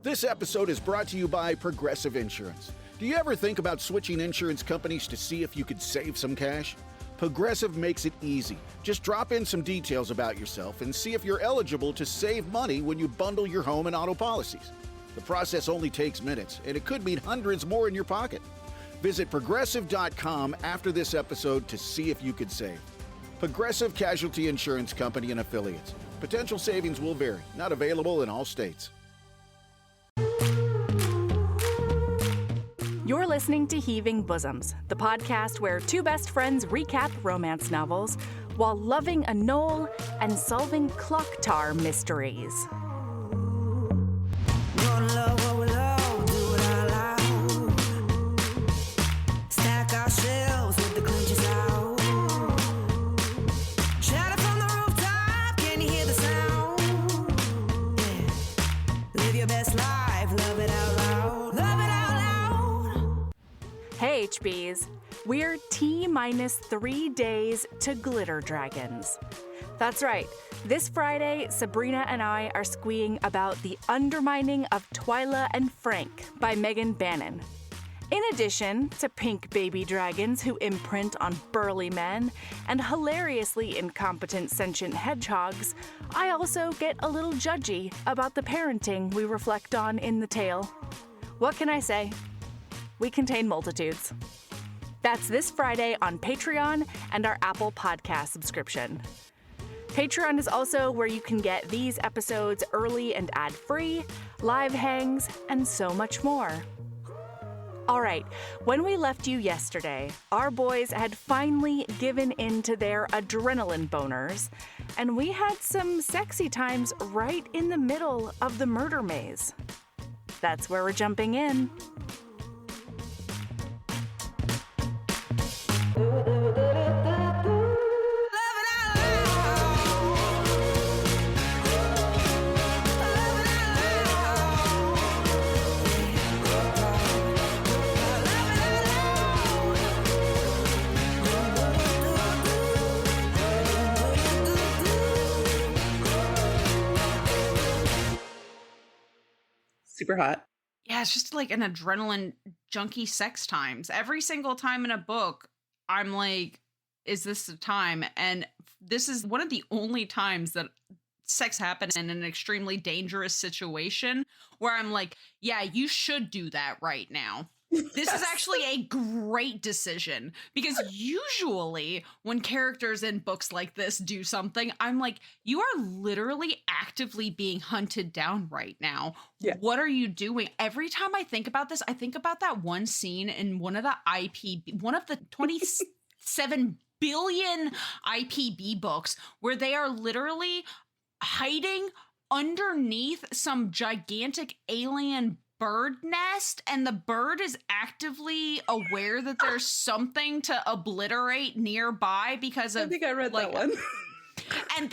This episode is brought to you by Progressive Insurance. Do you ever think about switching insurance companies to see if you could save some cash? Progressive makes it easy. Just drop in some details about yourself and see if you're eligible to save money when you bundle your home and auto policies. The process only takes minutes, and it could mean hundreds more in your pocket. Visit Progressive.com after this episode to see if you could save. Progressive Casualty Insurance Company and Affiliates. Potential savings will vary. Not available in all states. You're listening to Heaving Bosoms, the podcast where two best friends recap romance novels while loving a knoll and solving clock tower mysteries. Stack our shelves with the clinches out. Shout it from the rooftop, can you hear the sound? Yeah. Live your best life, love it out loud. Love it out loud. Hey HBs, we're T-3 days to Glitter Dragons. That's right, this Friday, Sabrina and I are squeeing about The Undermining of Twyla and Frank by Megan Bannon. In addition to pink baby dragons who imprint on burly men and hilariously incompetent sentient hedgehogs, I also get a little judgy about the parenting we reflect on in the tale. What can I say? We contain multitudes. That's this Friday on Patreon and our Apple Podcast subscription. Patreon is also where you can get these episodes early and ad-free, live hangs, and so much more. All right, when we left you yesterday, our boys had finally given in to their adrenaline boners, and we had some sexy times right in the middle of the murder maze. That's where we're jumping in. Super hot. Yeah, it's just like an adrenaline junkie sex times. Every single time in a book, I'm like, is this the time? And this is one of the only times that sex happens in an extremely dangerous situation where I'm like, yeah, you should do that right now. This is actually a great decision because usually when characters in books like this do something, I'm like, you are literally actively being hunted down right now. Yeah. What are you doing? Every time I think about this, I think about that one scene in one of the 27 billion IPB books where they are literally hiding underneath some gigantic alien bird nest, and the bird is actively aware that there's something to obliterate nearby because of, I think I read that one. And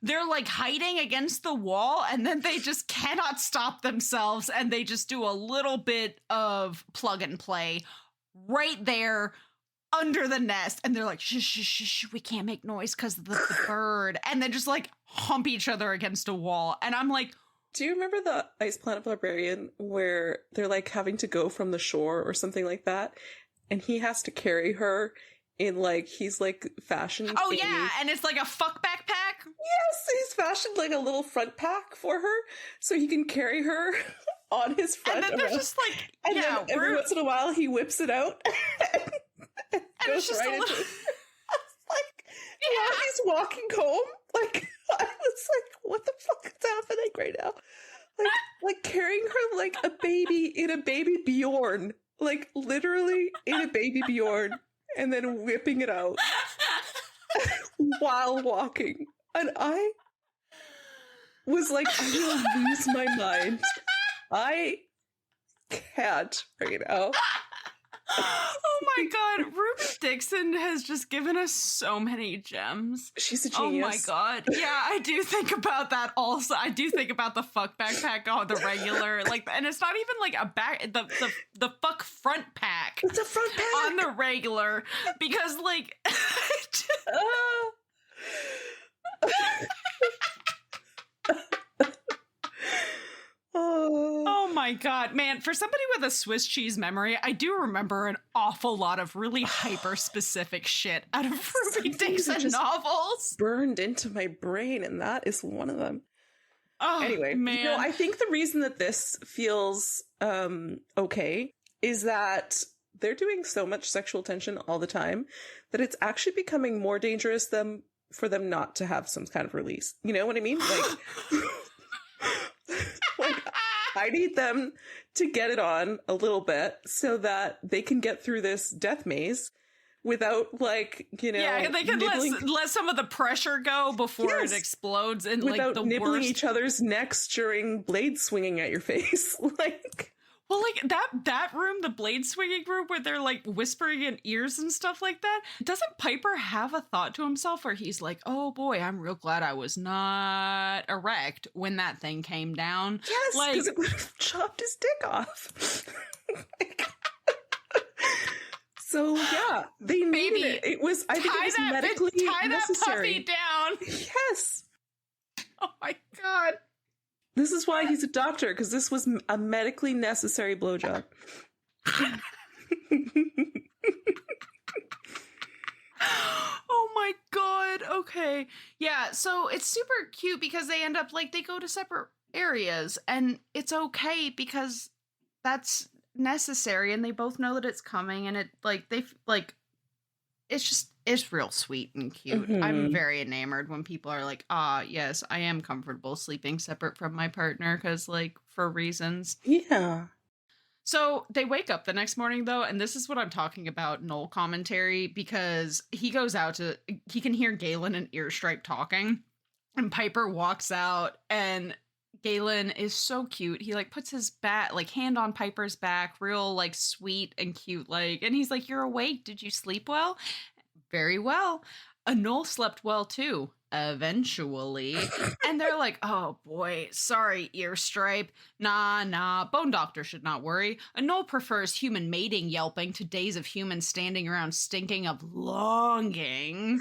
they're like hiding against the wall, and then they just cannot stop themselves, and they just do a little bit of plug and play right there under the nest, and they're like, shh, shh, shh, shh, we can't make noise because of the bird, and then just like hump each other against a wall, and I'm like, do you remember the Ice Planet Barbarian where they're like having to go from the shore or something like that? And he has to carry her in like, he's like fashioned. Oh yeah, and it's like a fuck backpack? Yes, he's fashioned like a little front pack for her so he can carry her on his front. And then they're just like, and yeah, then every once in a while he whips it out and goes right into it. Like, while he's walking home, like, I was like, what the fuck is happening right now? Like carrying her like a baby in a baby Bjorn. Like, literally in a baby Bjorn. And then whipping it out. While walking. And I was like, I'm gonna lose my mind. I can't right now. Oh my god, Ruby Dixon has just given us so many gems. She's a genius. Oh my god. Yeah, I do think about that also. I do think about the fuck backpack on the regular, like, and it's not even like a back, the fuck front pack. It's a front pack on the regular because like oh my God, man, for somebody with a Swiss cheese memory, I do remember an awful lot of really hyper-specific shit out of Ruby Dixon novels. Burned into my brain, and that is one of them. Oh, anyway, man. I think the reason that this feels okay is that they're doing so much sexual tension all the time that it's actually becoming more dangerous for them not to have some kind of release. You know what I mean? Like, I need them to get it on a little bit so that they can get through this death maze without, yeah, they can let some of the pressure go before it explodes and without the nibbling worst. each other's necks during blades swinging at your face. Well, that room, the blade swinging room, where they're whispering in ears and stuff like that. Doesn't Piper have a thought to himself where he's like, "Oh boy, I'm real glad I was not erect when that thing came down." Yes, because it would have chopped his dick off. So yeah, they needed it. It was. I think it was medically necessary. Tie that puppy down. Yes. Oh my God. This is why he's a doctor, because this was a medically necessary blowjob. Oh my God. Okay. Yeah. So it's super cute because they end up they go to separate areas, and it's okay because that's necessary, and they both know that it's coming, and it's real sweet and cute. Mm-hmm. I'm very enamored when people are like, yes, I am comfortable sleeping separate from my partner because for reasons. Yeah. So they wake up the next morning, though, and this is what I'm talking about, Noel commentary, because he goes out he can hear Galen and Earstripe talking, and Piper walks out, and Galen is so cute. He puts his hand on Piper's back, real sweet and cute, and he's like, "You're awake. Did you sleep well?" "Very well." Noel slept well too, eventually. And they're like, "Oh boy, sorry, Earstripe. Nah, Bone Doctor should not worry. Noel prefers human mating yelping to days of humans standing around stinking of longing."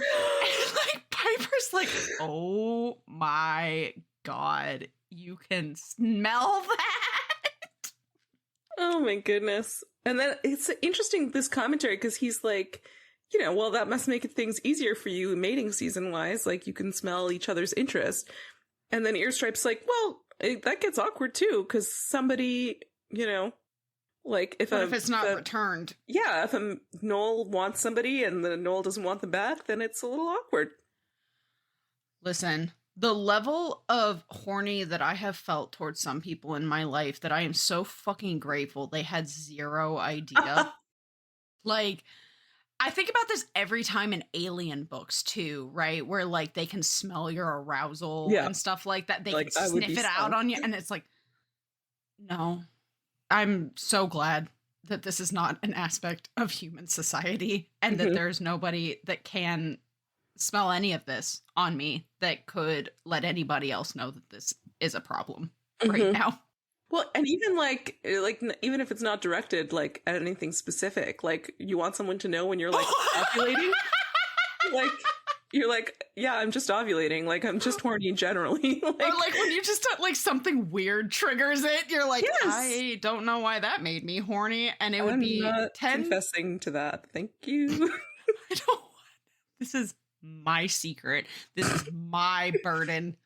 And Piper's like, "Oh my God, you can smell that?" Oh my goodness. And then it's interesting, this commentary, because he's like, well, that must make things easier for you mating season wise. You can smell each other's interest. And then Earstripe's like, well, that gets awkward too, because somebody, if it's not returned? Yeah, if a Noel wants somebody and the Noel doesn't want them back, then it's a little awkward. Listen, the level of horny that I have felt towards some people in my life that I am so fucking grateful they had zero idea. I think about this every time in Alien books too, right? Where they can smell your arousal and stuff like that. They can sniff it out on you. And it's no, I'm so glad that this is not an aspect of human society, and that there's nobody that can smell any of this on me that could let anybody else know that this is a problem right now. Well, and even even if it's not directed at anything specific, you want someone to know when you're ovulating, you're yeah, I'm just ovulating, I'm just horny generally. Or when you just something weird triggers it, you're like, yes. I don't know why that made me horny, and it would be not confessing to that. Thank you. I don't. This is my secret. This is my burden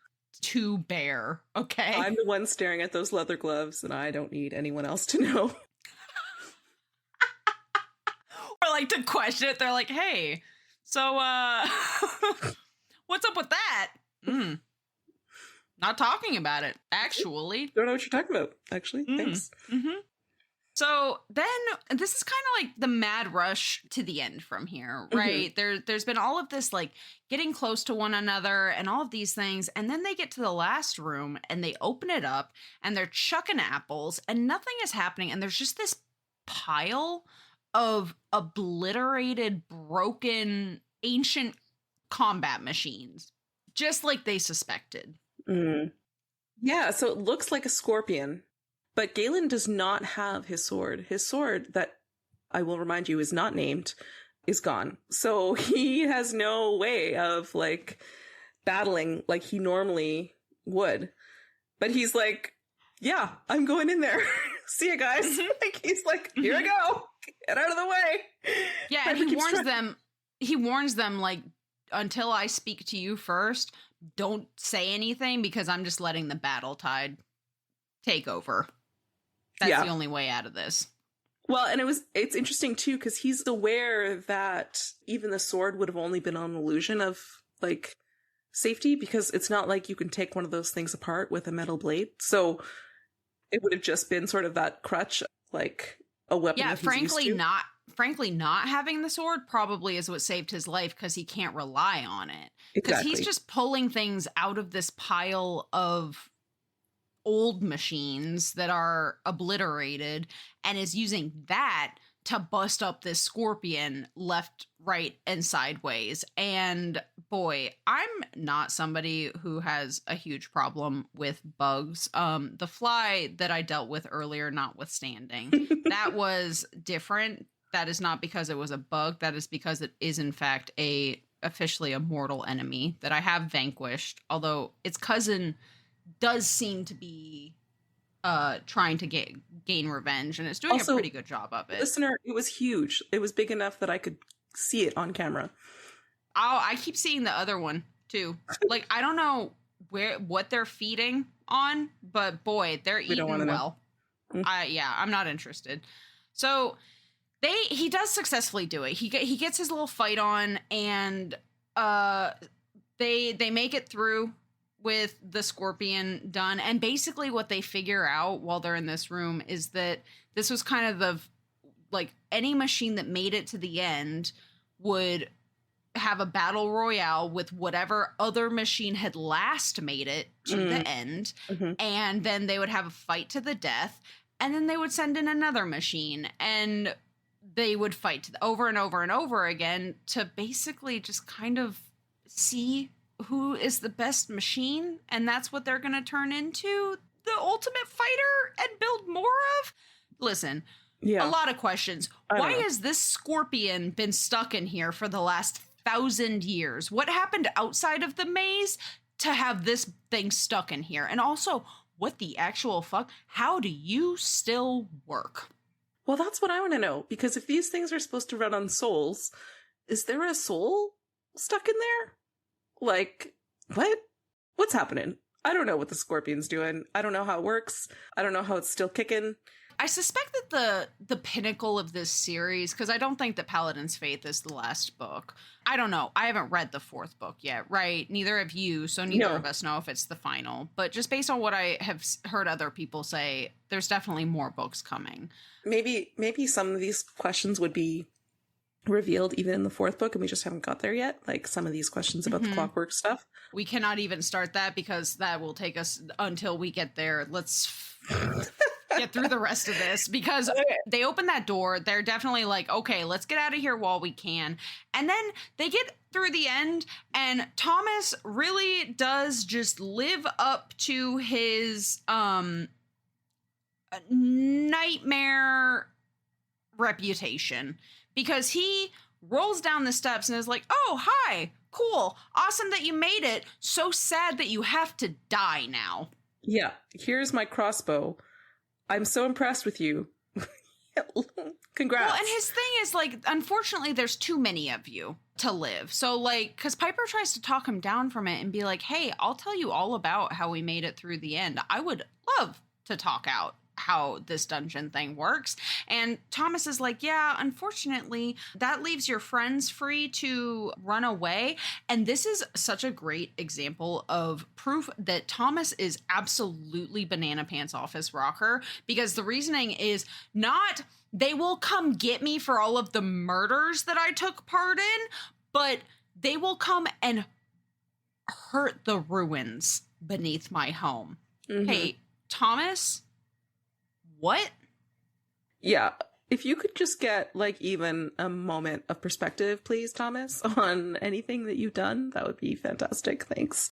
to bear. Okay, I'm the one staring at those leather gloves, and I don't need anyone else to know. Or to question it, they're like, "Hey, so what's up with that?" Not talking about it, actually. Don't know what you're talking about, actually. Thanks. Mm-hmm. So then this is kind of the mad rush to the end from here, right? There's been all of this getting close to one another and all of these things. And then they get to the last room and they open it up and they're chucking apples and nothing is happening. And there's just this pile of obliterated, broken, ancient combat machines, just like they suspected. Yeah, so it looks like a scorpion. But Galen does not have his sword. His sword, that I will remind you is not named, is gone. So he has no way of battling like he normally would. But he's yeah, I'm going in there. See you guys. Like, he's like, here I go. Get out of the way. Yeah, and he warns them, like, until I speak to you first, don't say anything because I'm just letting the battle tide take over. That's the only way out of this. Well, and it's interesting too, because he's aware that even the sword would have only been an illusion of, like, safety, because it's not like you can take one of those things apart with a metal blade. So it would have just been sort of that crutch, like a weapon. Yeah, that he's used to. frankly, not having the sword probably is what saved his life, because he can't rely on it. Because he's just pulling things out of this pile of old machines that are obliterated and is using that to bust up this scorpion left, right, and sideways. And boy, I'm not somebody who has a huge problem with bugs. The fly that I dealt with earlier, notwithstanding, that was different. That is not because it was a bug. That is because it is, in fact, officially a mortal enemy that I have vanquished. Although its cousin does seem to be trying to gain revenge, and it's doing also a pretty good job of it. Listener, it was huge. It was big enough that I could see it on camera. I keep seeing the other one too. Like, I don't know what they're feeding on, but boy, they're eating well. I'm not interested. So he does successfully do it. He gets his little fight on, and they make it through with the scorpion done. And basically what they figure out while they're in this room is that this was kind of like any machine that made it to the end would have a battle royale with whatever other machine had last made it to the end. Mm-hmm. And then they would have a fight to the death, and then they would send in another machine, and they would fight over and over and over again to basically just kind of see who is the best machine, and that's what they're going to turn into the ultimate fighter and build more of. Listen, a lot of questions. Why has this scorpion been stuck in here for the last 1,000 years? What happened outside of the maze to have this thing stuck in here? And also, what the actual fuck? How do you still work? Well, that's what I want to know, because if these things are supposed to run on souls, is there a soul stuck in there? Like, what? What's happening? I don't know what the scorpion's doing. I don't know how it works. I don't know how it's still kicking. I suspect that the pinnacle of this series, because I don't think that Paladin's Faith is the last book. I don't know. I haven't read the 4th book yet, right? Neither have you, so neither of us know if it's the final. But just based on what I have heard other people say, there's definitely more books coming. Maybe some of these questions would be revealed even in the 4th book, and we just haven't got there yet, like some of these questions about the clockwork stuff. We cannot even start that, because that will take us until we get there. Let's get through the rest of this, because they open that door. They're definitely like, okay, let's get out of here while we can. And then they get through the end, and Thomas really does just live up to his nightmare reputation. Because he rolls down the steps and is like, oh, hi, cool, awesome that you made it. So sad that you have to die now. Yeah, here's my crossbow. I'm so impressed with you. Congrats. Well, and his thing is, like, unfortunately, there's too many of you to live. So, like, because Piper tries to talk him down from it and be like, hey, I'll tell you all about how we made it through the end. I would love to talk out how this dungeon thing works. And Thomas is like, yeah, unfortunately, that leaves your friends free to run away. And this is such a great example of proof that Thomas is absolutely banana pants off his rocker, because the reasoning is not they will come get me for all of the murders that I took part in, but they will come and hurt the ruins beneath my home. Mm-hmm. Hey, Thomas, what? Yeah, if you could just get, like, even a moment of perspective, please, Thomas, on anything that you've done, that would be fantastic. Thanks.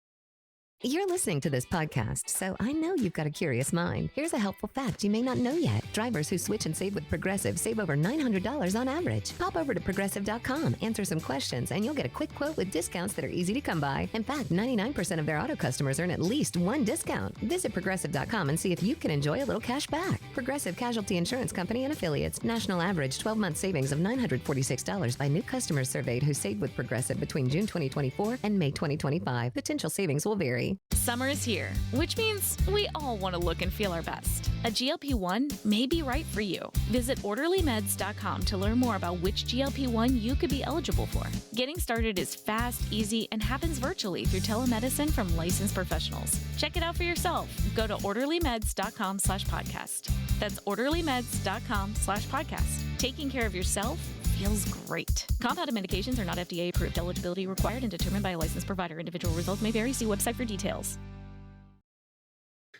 You're listening to this podcast, so I know you've got a curious mind. Here's a helpful fact you may not know yet. Drivers who switch and save with Progressive save over $900 on average. Pop over to Progressive.com, answer some questions, and you'll get a quick quote with discounts that are easy to come by. In fact, 99% of their auto customers earn at least one discount. Visit Progressive.com and see if you can enjoy a little cash back. Progressive Casualty Insurance Company and Affiliates. National average 12-month savings of $946 by new customers surveyed who saved with Progressive between June 2024 and May 2025. Potential savings will vary. Summer is here, which means we all want to look and feel our best. A GLP-1 may be right for you. Visit orderlymeds.com to learn more about which GLP-1 you could be eligible for. Getting started is fast, easy, and happens virtually through telemedicine from licensed professionals. Check it out for yourself. Go to orderlymeds.com/podcast. That's orderlymeds.com/podcast. Taking care of yourself feels great. Compounded medications are not FDA approved. Eligibility required and determined by a licensed provider. Individual results may vary. See website for details.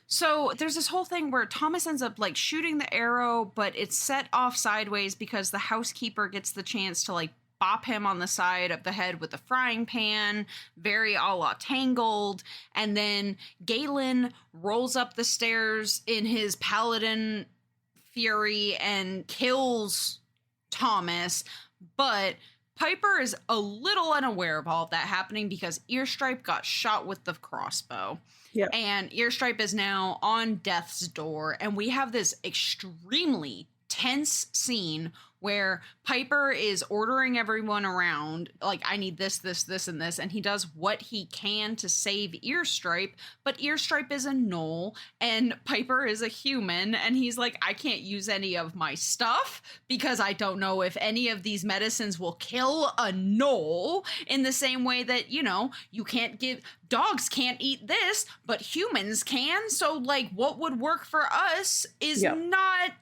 So there's this whole thing where Thomas ends up like shooting the arrow, but it's set off sideways because the housekeeper gets the chance to like bop him on the side of the head with a frying pan, very a la Tangled. And then Galen rolls up the stairs in his paladin fury and kills Thomas, but Piper is a little unaware of all of that happening because Earstripe got shot with the crossbow. Yeah. And Earstripe is now on death's door, and we have this extremely tense scene where Piper is ordering everyone around, like, I need this, this, this, and this, and he does what he can to save Earstripe, but Earstripe is a gnoll, and Piper is a human, and he's like, I can't use any of my stuff, because I don't know if any of these medicines will kill a gnoll, in the same way that, you know, you can't give, dogs can't eat this, but humans can, so, like, what would work for us is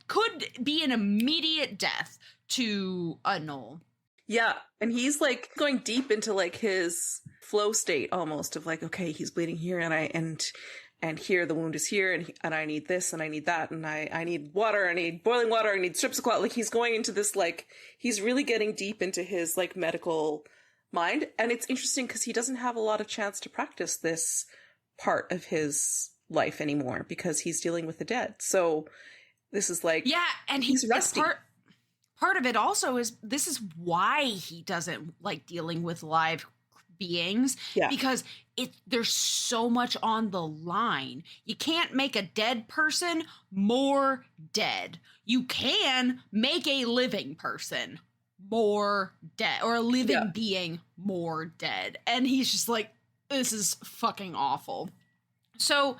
could be an immediate death to a gnoll. Yeah, and he's like going deep into like his flow state almost of like, okay, he's bleeding here, and here the wound is here, and I need this and I need that, and I need water, I need boiling water, I need strips of cloth. Like he's going into this, like he's really getting deep into his like medical mind, and it's interesting because he doesn't have a lot of chance to practice this part of his life anymore because he's dealing with the dead. So this is like, yeah, and he's rusty. Part of it also is this is why he doesn't like dealing with live beings, because there's so much on the line. You can't make a dead person more dead. You can make a living person more dead, or a living being more dead. And he's just like, this is fucking awful. So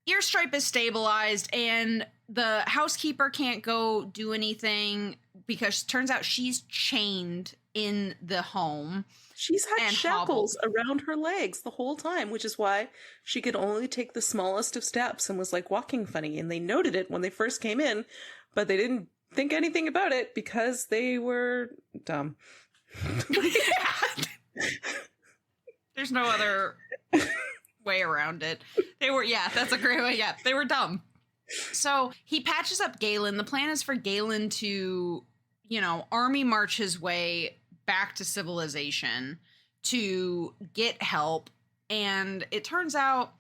Earstripe is stabilized, and the housekeeper can't go do anything because turns out she's chained in the home. She's had shackles around her legs the whole time, which is why she could only take the smallest of steps and was like walking funny. And they noted it when they first came in, but they didn't think anything about it because they were dumb. There's no other way around it. They were, that's a great way. Yeah, they were dumb. So he patches up Galen. The plan is for Galen to, you know, army march his way back to civilization to get help. And it turns out,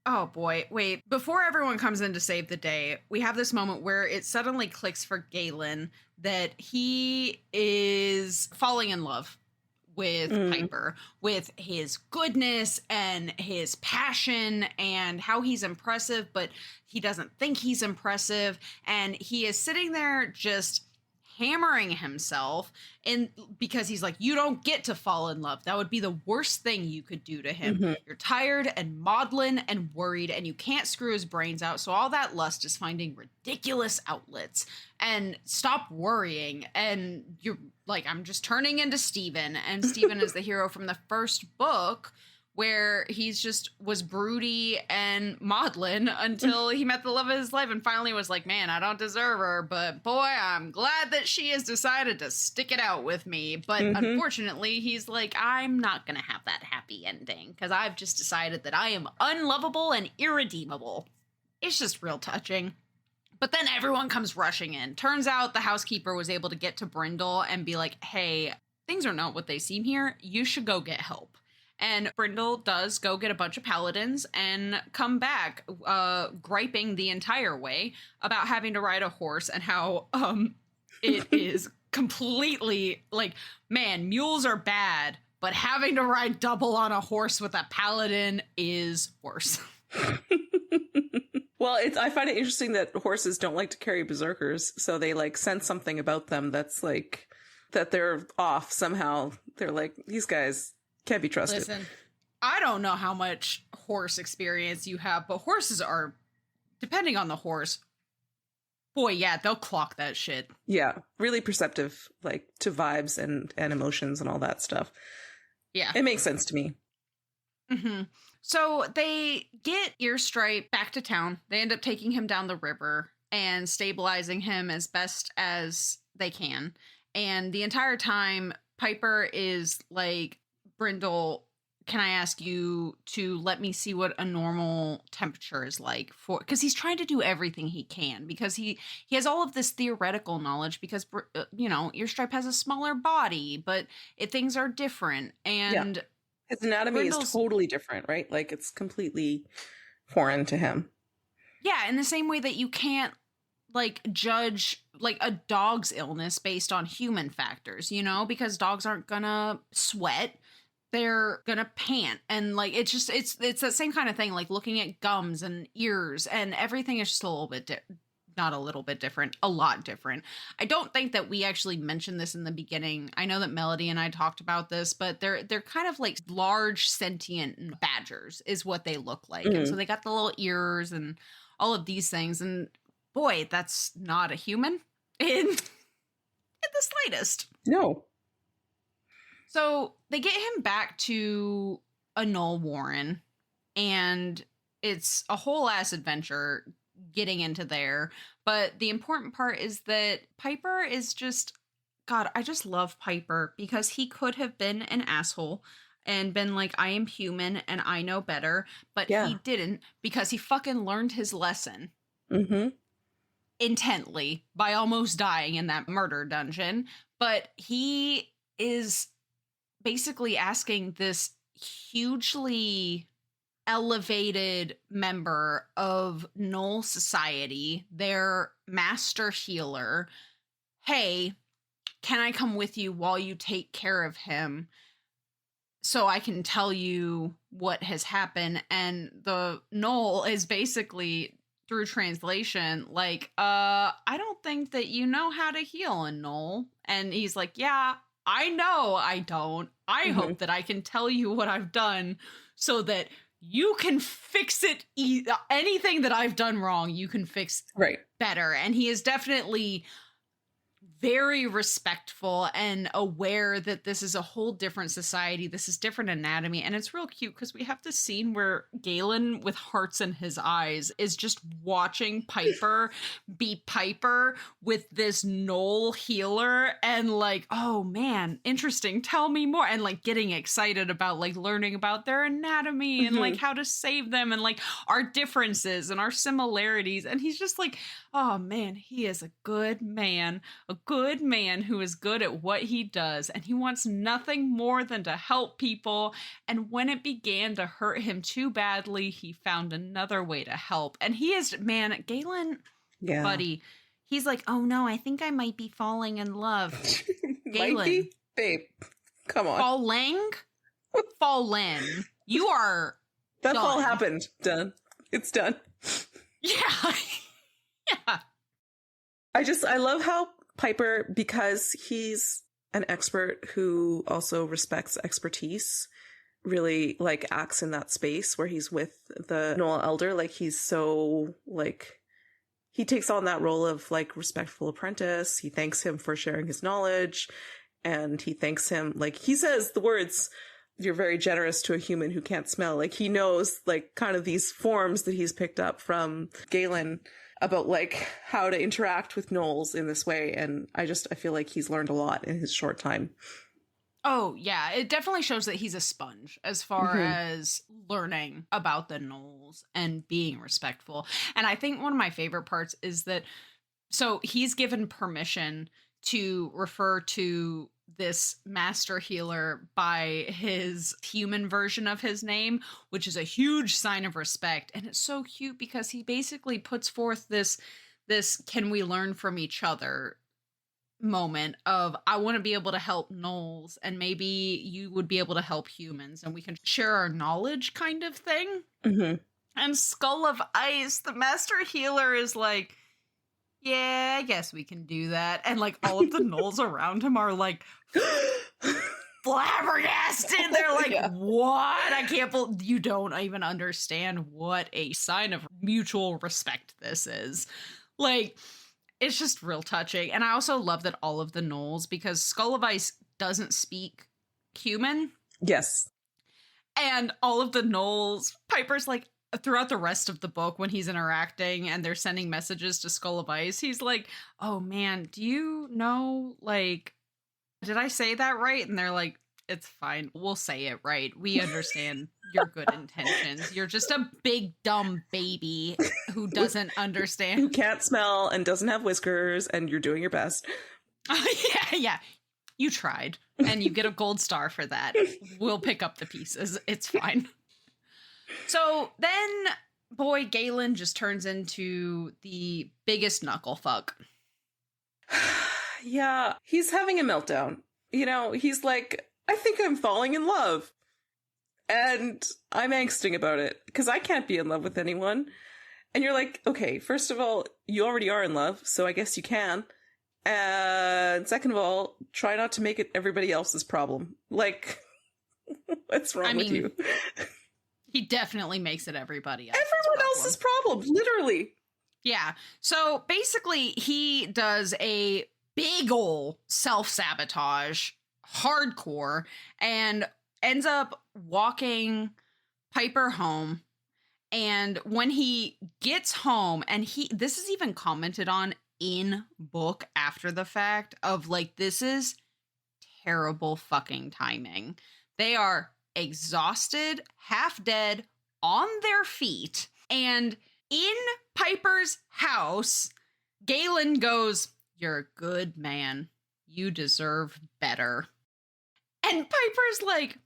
oh boy, wait, before everyone comes in to save the day, we have this moment where it suddenly clicks for Galen that he is falling in love with Piper, with his goodness and his passion and how he's impressive, but he doesn't think he's impressive. And he is sitting there just hammering himself, and because he's like, you don't get to fall in love. That would be the worst thing you could do to him. You're tired and maudlin and worried, and you can't screw his brains out. So all that lust is finding ridiculous outlets. And stop worrying. And you're like, I'm just turning into Steven. And Steven is the hero from the first book, where he's just was broody and maudlin until he met the love of his life and finally was like, man, I don't deserve her, but boy, I'm glad that she has decided to stick it out with me. But unfortunately, he's like, I'm not going to have that happy ending because I've just decided that I am unlovable and irredeemable. It's just real touching. But then everyone comes rushing in. Turns out the housekeeper was able to get to Brindle and be like, hey, things are not what they seem here. You should go get help. And Brindle does go get a bunch of paladins and come back, griping the entire way about having to ride a horse and how it is completely like, man, mules are bad, but having to ride double on a horse with a paladin is worse. Well, I find it interesting that horses don't like to carry berserkers, so they like sense something about them that's like that they're off somehow. They're like, these guys can't be trusted. Listen, I don't know how much horse experience you have, but horses are, depending on the horse, boy, yeah, they'll clock that shit. Yeah, really perceptive, like to vibes and emotions and all that stuff. Yeah, it makes sense to me. Mm-hmm. So they get Earstripe back to town. They end up taking him down the river and stabilizing him as best as they can. And the entire time, Piper is like, Brindle, can I ask you to let me see what a normal temperature is like for, because he's trying to do everything he can, because he has all of this theoretical knowledge, because, you know, Earstripe has a smaller body, but things are different. And his anatomy is totally different, right? Like it's completely foreign to him. Yeah, in the same way that you can't like judge like a dog's illness based on human factors, you know, because dogs aren't gonna sweat, they're gonna pant, and like it's just it's that same kind of thing, like looking at gums and ears, and everything is just a little bit not a little bit different, a lot different. I don't think that we actually mentioned this in the beginning. I know that Melody and I talked about this, but they're kind of like large sentient badgers is what they look like. Mm-hmm. And so they got the little ears and all of these things. And boy, that's not a human in the slightest. No. So they get him back to a Knoll Warren, and it's a whole ass adventure getting into there. But the important part is that Piper is just, God, I just love Piper, because he could have been an asshole and been like, I am human and I know better, but he didn't, because he fucking learned his lesson intently by almost dying in that murder dungeon. But he is basically asking this hugely elevated member of Knoll society, their master healer, hey, can I come with you while you take care of him so I can tell you what has happened? And the Knoll is basically, through translation, like, I don't think that you know how to heal a Knoll. And he's like, yeah, I know I don't. I hope that I can tell you what I've done so that you can fix it. Anything that I've done wrong, you can fix better. And he is definitely very respectful and aware that this is a whole different society. This is different anatomy. And it's real cute because we have this scene where Galen, with hearts in his eyes, is just watching Piper be Piper with this Knoll healer, and like, oh man, interesting, tell me more, and like getting excited about like learning about their anatomy and like how to save them and like our differences and our similarities. And he's just like, oh man, he is a good man who is good at what he does, and he wants nothing more than to help people. And when it began to hurt him too badly, he found another way to help. And he is, man, Galen, buddy, he's like, oh no, I think I might be falling in love. Galen, might be? Babe, come on. Fallen. You are That's done. All happened. Done. It's done. Yeah. Yeah. I love how Piper, because he's an expert who also respects expertise, really like acts in that space where he's with the Knoll Elder. Like he's so like, he takes on that role of like respectful apprentice. He thanks him for sharing his knowledge, and he thanks him, like he says the words, you're very generous to a human who can't smell. Like he knows like kind of these forms that he's picked up from Galen about like how to interact with gnolls in this way. And I feel like he's learned a lot in his short time. Oh yeah, it definitely shows that he's a sponge as far as learning about the gnolls and being respectful. And I think one of my favorite parts is that, so he's given permission to refer to this master healer by his human version of his name, which is a huge sign of respect. And it's so cute because he basically puts forth this can we learn from each other moment of, I want to be able to help gnolls and maybe you would be able to help humans and we can share our knowledge kind of thing. Mm-hmm. And Skull of Ice, the master healer, is like, yeah, I guess we can do that. And like all of the gnolls around him are like flabbergasted. They're like, what? I can't believe you don't even understand what a sign of mutual respect this is. Like, it's just real touching. And I also love that all of the gnolls, because Skull of Ice doesn't speak human. Yes. And all of the gnolls, Piper's like, throughout the rest of the book when he's interacting and they're sending messages to Skull of Ice, he's like, oh man, do you know, like, did I say that right? And they're like, it's fine. We'll say it right. We understand your good intentions. You're just a big, dumb baby who doesn't understand. Who can't smell and doesn't have whiskers, and you're doing your best. Yeah. You tried. And you get a gold star for that. We'll pick up the pieces. It's fine. So then, boy, Galen just turns into the biggest knuckle fuck. Yeah, he's having a meltdown. You know, he's like, I think I'm falling in love. And I'm angsting about it, because I can't be in love with anyone. And you're like, okay, first of all, you already are in love, so I guess you can. And second of all, try not to make it everybody else's problem. Like, what's wrong with you? He definitely makes it everybody else's problem, literally. Yeah. So basically, he does a big ol' self-sabotage, hardcore, and ends up walking Piper home. And when he gets home, and this is even commented on in book after the fact of like, this is terrible fucking timing. They are exhausted, half dead, on their feet, and in Piper's house, Galen goes, you're a good man. You deserve better. And Piper's like,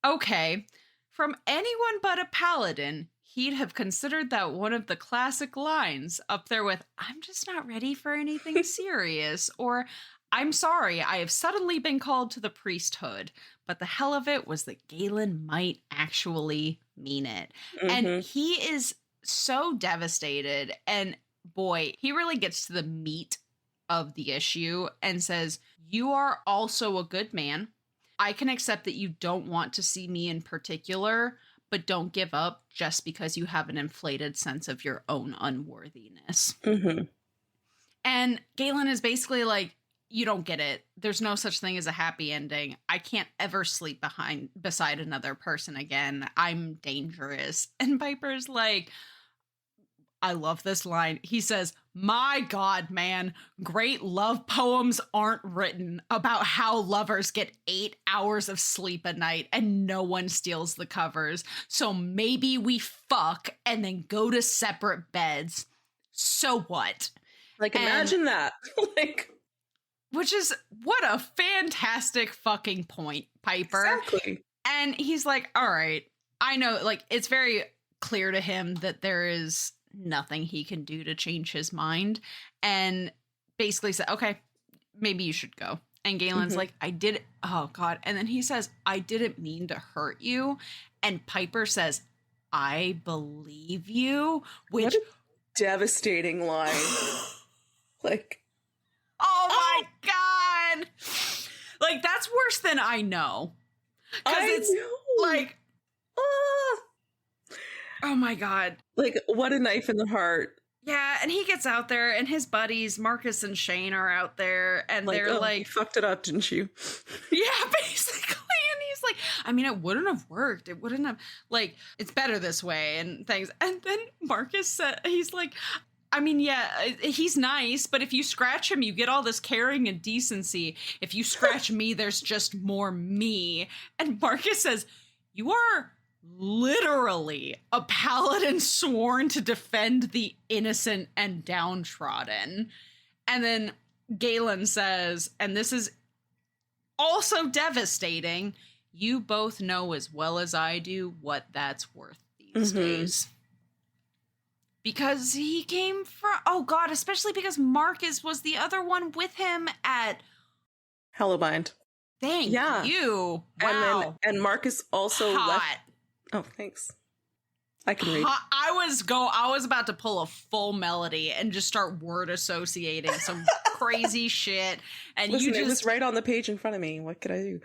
okay. From anyone but a paladin, he'd have considered that one of the classic lines up there with, I'm just not ready for anything serious, or I'm sorry, I have suddenly been called to the priesthood. But the hell of it was that Galen might actually mean it. Mm-hmm. And he is so devastated. And boy, he really gets to the meat of the issue and says, you are also a good man. I can accept that you don't want to see me in particular, but don't give up just because you have an inflated sense of your own unworthiness. Mm-hmm. And Galen is basically like, you don't get it. There's no such thing as a happy ending. I can't ever sleep beside another person again. I'm dangerous. And Piper's like, I love this line. He says, my God, man, great love poems aren't written about how lovers get 8 hours of sleep a night and no one steals the covers. So maybe we fuck and then go to separate beds. So what? Like, imagine that. Like, which is, what a fantastic fucking point, Piper. Exactly. And he's like, all right, I know, like, it's very clear to him that there is nothing he can do to change his mind. And basically said, okay, maybe you should go. And Galen's like, I did, oh God. And then he says, I didn't mean to hurt you. And Piper says, I believe you. Which, what a devastating line. Like, oh my God. Like, that's worse than I know. Because it's know. Like, oh my God. Like, what a knife in the heart. Yeah, and he gets out there, and his buddies, Marcus and Shane, are out there, and like, they're like, you fucked it up, didn't you? Yeah, basically. And he's like, I mean, it wouldn't have worked. It wouldn't have, like, it's better this way, and things. And then Marcus said, he's like, I mean, yeah, he's nice, but if you scratch him, you get all this caring and decency. If you scratch me, there's just more me. And Marcus says, you are literally a paladin sworn to defend the innocent and downtrodden. And then Galen says, and this is also devastating, you both know as well as I do what that's worth these days. Because he came from, oh God, especially because Marcus was the other one with him at Hellbind. Thank you. Wow. And Marcus also left. Oh, thanks. I can read. I was about to pull a full melody and just start word associating some crazy shit. And Listen, it was right on the page in front of me. What could I do?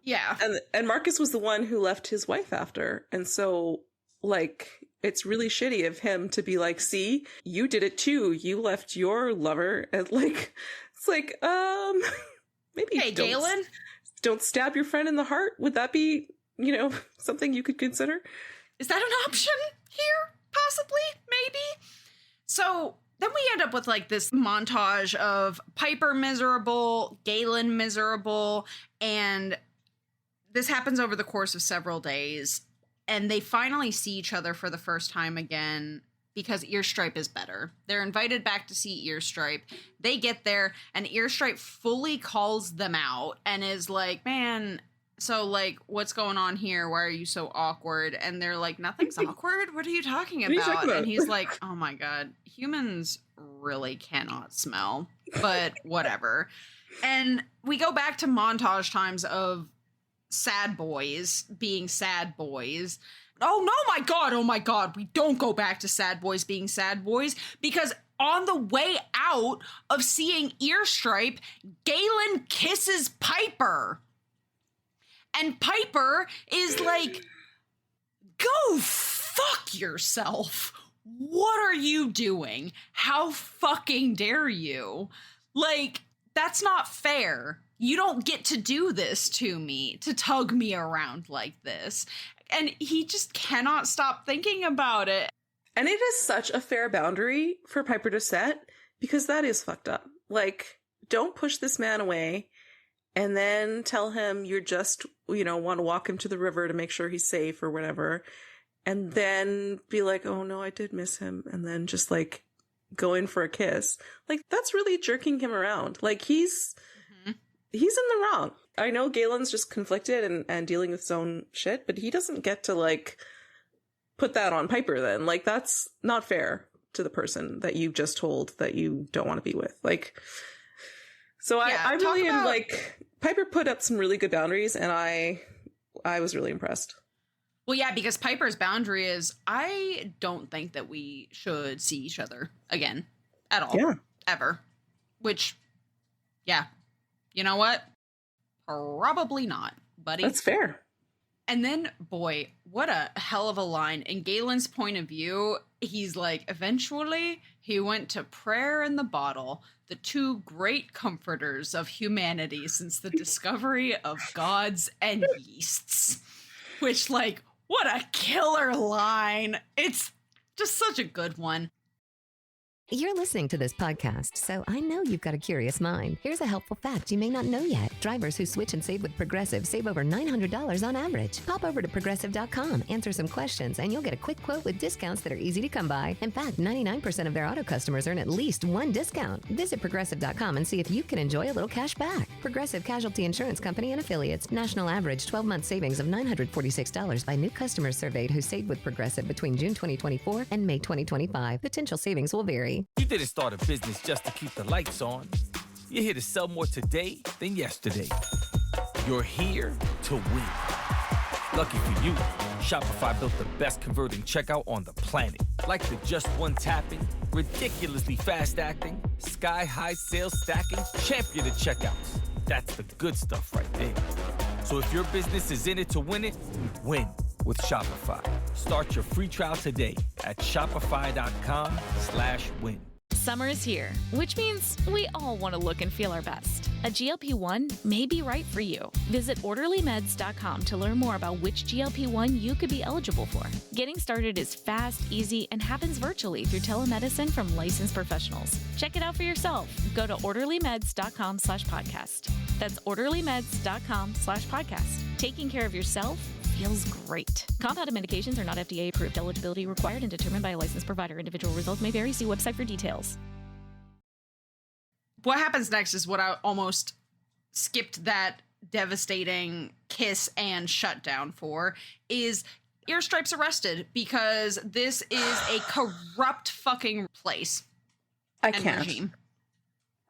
Yeah. And Marcus was the one who left his wife after. And so, like, it's really shitty of him to be like, see, you did it too. You left your lover. And like, it's like, maybe hey, Galen, don't stab your friend in the heart. Would that be, something you could consider? Is that an option here? Possibly, maybe. So then we end up with like this montage of Piper miserable, Galen miserable, and this happens over the course of several days. And they finally see each other for the first time again because Earstripe is better. They're invited back to see Earstripe. They get there and Earstripe fully calls them out and is like, man, so like, what's going on here? Why are you so awkward? And they're like, nothing's awkward. What are you talking about? And he's like, oh my God, humans really cannot smell, but whatever. And we go back to montage times of sad boys being sad boys. Oh my God. We don't go back to sad boys being sad boys because on the way out of seeing Earstripe, Galen kisses Piper. And Piper is like, go fuck yourself. What are you doing? How fucking dare you? Like, that's not fair. You don't get to do this to me, to tug me around like this. And he just cannot stop thinking about it. And it is such a fair boundary for Piper to set because that is fucked up. Like, don't push this man away and then tell him you're just, want to walk him to the river to make sure he's safe or whatever. And then be like, oh no, I did miss him. And then just like go in for a kiss. Like, that's really jerking him around. Like, he's in the wrong. I know Galen's just conflicted and dealing with his own shit, but he doesn't get to like put that on Piper then. Like, that's not fair to the person that you just told that you don't want to be with. Like, so yeah, I really am like, Piper put up some really good boundaries and I was really impressed. Well, yeah, because Piper's boundary is, I don't think that we should see each other again at all. Yeah. Ever. Which, yeah. You know what? Probably not, buddy. That's fair. And then, boy, what a hell of a line. In Galen's point of view, he's like, eventually he went to prayer and the bottle, the two great comforters of humanity since the discovery of gods and yeasts. Which, like, what a killer line. It's just such a good one. You're listening to this podcast, so I know you've got a curious mind. Here's a helpful fact you may not know yet. Drivers who switch and save with Progressive save over $900 on average. Pop over to Progressive.com, answer some questions, and you'll get a quick quote with discounts that are easy to come by. In fact, 99% of their auto customers earn at least one discount. Visit Progressive.com and see if you can enjoy a little cash back. Progressive Casualty Insurance Company and Affiliates. National average 12-month savings of $946 by new customers surveyed who saved with Progressive between June 2024 and May 2025. Potential savings will vary. You didn't start a business just to keep the lights on. You're here to sell more today than yesterday. You're here to win. Lucky for you, Shopify built the best converting checkout on the planet. Like the just one tapping, ridiculously fast acting, sky-high sales stacking, champion of checkouts. That's the good stuff right there. So if your business is in it to win it, win with Shopify. Start your free trial today at shopify.com/win. Summer is here, which means we all want to look and feel our best. A GLP-1 may be right for you. Visit orderlymeds.com to learn more about which GLP-1 you could be eligible for. Getting started is fast, easy, and happens virtually through telemedicine from licensed professionals. Check it out for yourself. Go to orderlymeds.com/podcast. That's orderlymeds.com/podcast. Taking care of yourself feels great. Compounded medications are not FDA approved. Eligibility required and determined by a licensed provider. Individual results may vary. See website for details. what happens next is what I almost skipped that devastating kiss and shutdown for, is Earstripe's arrested because this is a corrupt fucking place. I and can't. Regime.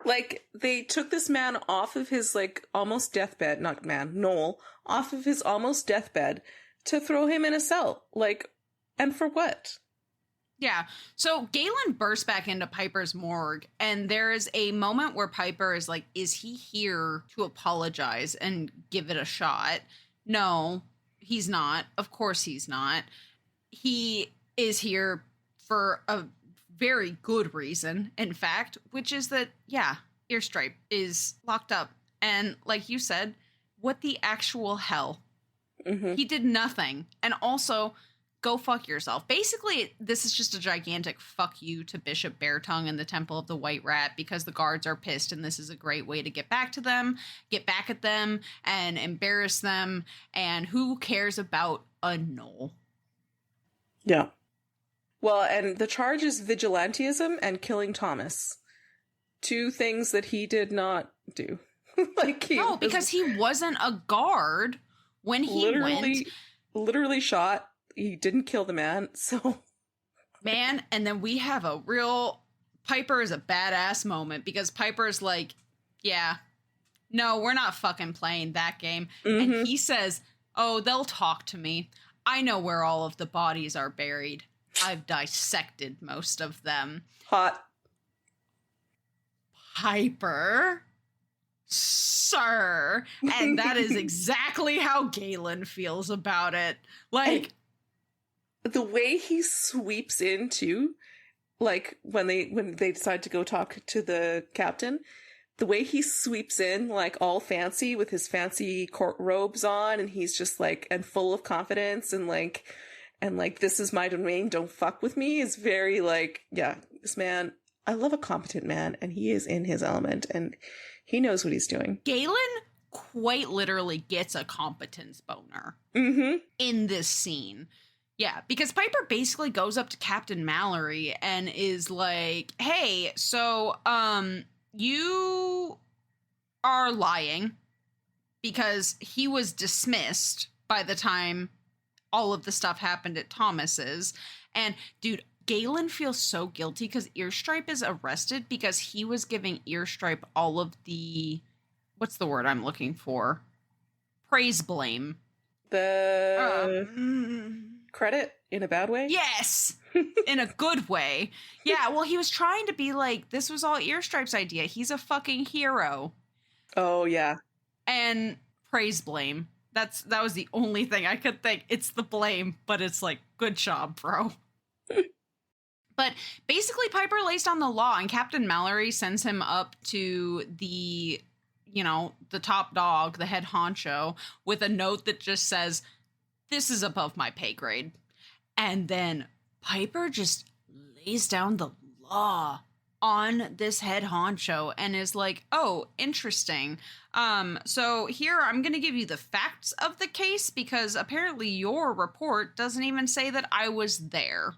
Like, they took this man off of his, like, almost deathbed, not man, Noel, off of his almost deathbed to throw him in a cell. Like, and for what? Yeah. So Galen bursts back into Piper's morgue, and there is a moment where Piper is like, is he here to apologize and give it a shot? No, he's not. Of course he's not. He is here for a very good reason, in fact, which is that, yeah, Earstripe is locked up. And like you said, what the actual hell? Mm-hmm. He did nothing. And also, go fuck yourself. Basically, this is just a gigantic fuck you to Bishop Beartongue and the Temple of the White Rat, because the guards are pissed, and this is a great way to get back to them, get back at them, and embarrass them. And who cares about a Knoll? Yeah. Well, and the charge is vigilantism and killing Thomas. Two things that he did not do. No, because he wasn't a guard when he literally shot. He didn't kill the man, so... Man, and then we have a real... Piper is a badass moment, because Piper's like, yeah, no, we're not fucking playing that game. Mm-hmm. And he says, oh, they'll talk to me. I know where all of the bodies are buried. I've dissected most of them. Hot. Piper, sir. And that is exactly how Galen feels about it. Like... And the way he sweeps in, too, like, when they decide to go talk to the captain, the way he sweeps in, like, all fancy with his fancy court robes on, and he's just, like, and full of confidence, and, like, this is my domain, don't fuck with me, is very, like, yeah, this man, I love a competent man, and he is in his element, and he knows what he's doing. Galen quite literally gets a competence boner in this scene. Yeah, because Piper basically goes up to Captain Mallory and is like, hey, so, you are lying because he was dismissed by the time all of the stuff happened at Thomas's. And, dude, Galen feels so guilty because Earstripe is arrested because he was giving Earstripe all of the, what's the word I'm looking for? Praise blame. Credit in a bad way? Yes, in a good way. Yeah, well, he was trying to be like, this was all Earstripe's idea. He's a fucking hero. Oh, yeah. And praise blame. That was the only thing I could think. It's the blame, but it's like, good job, bro. But basically, Piper lays down the law, and Captain Mallory sends him up to the, the top dog, the head honcho, with a note that just says, this is above my pay grade. And then Piper just lays down the law on this head honcho and is like, oh, interesting. So here I'm going to give you the facts of the case, because apparently your report doesn't even say that I was there.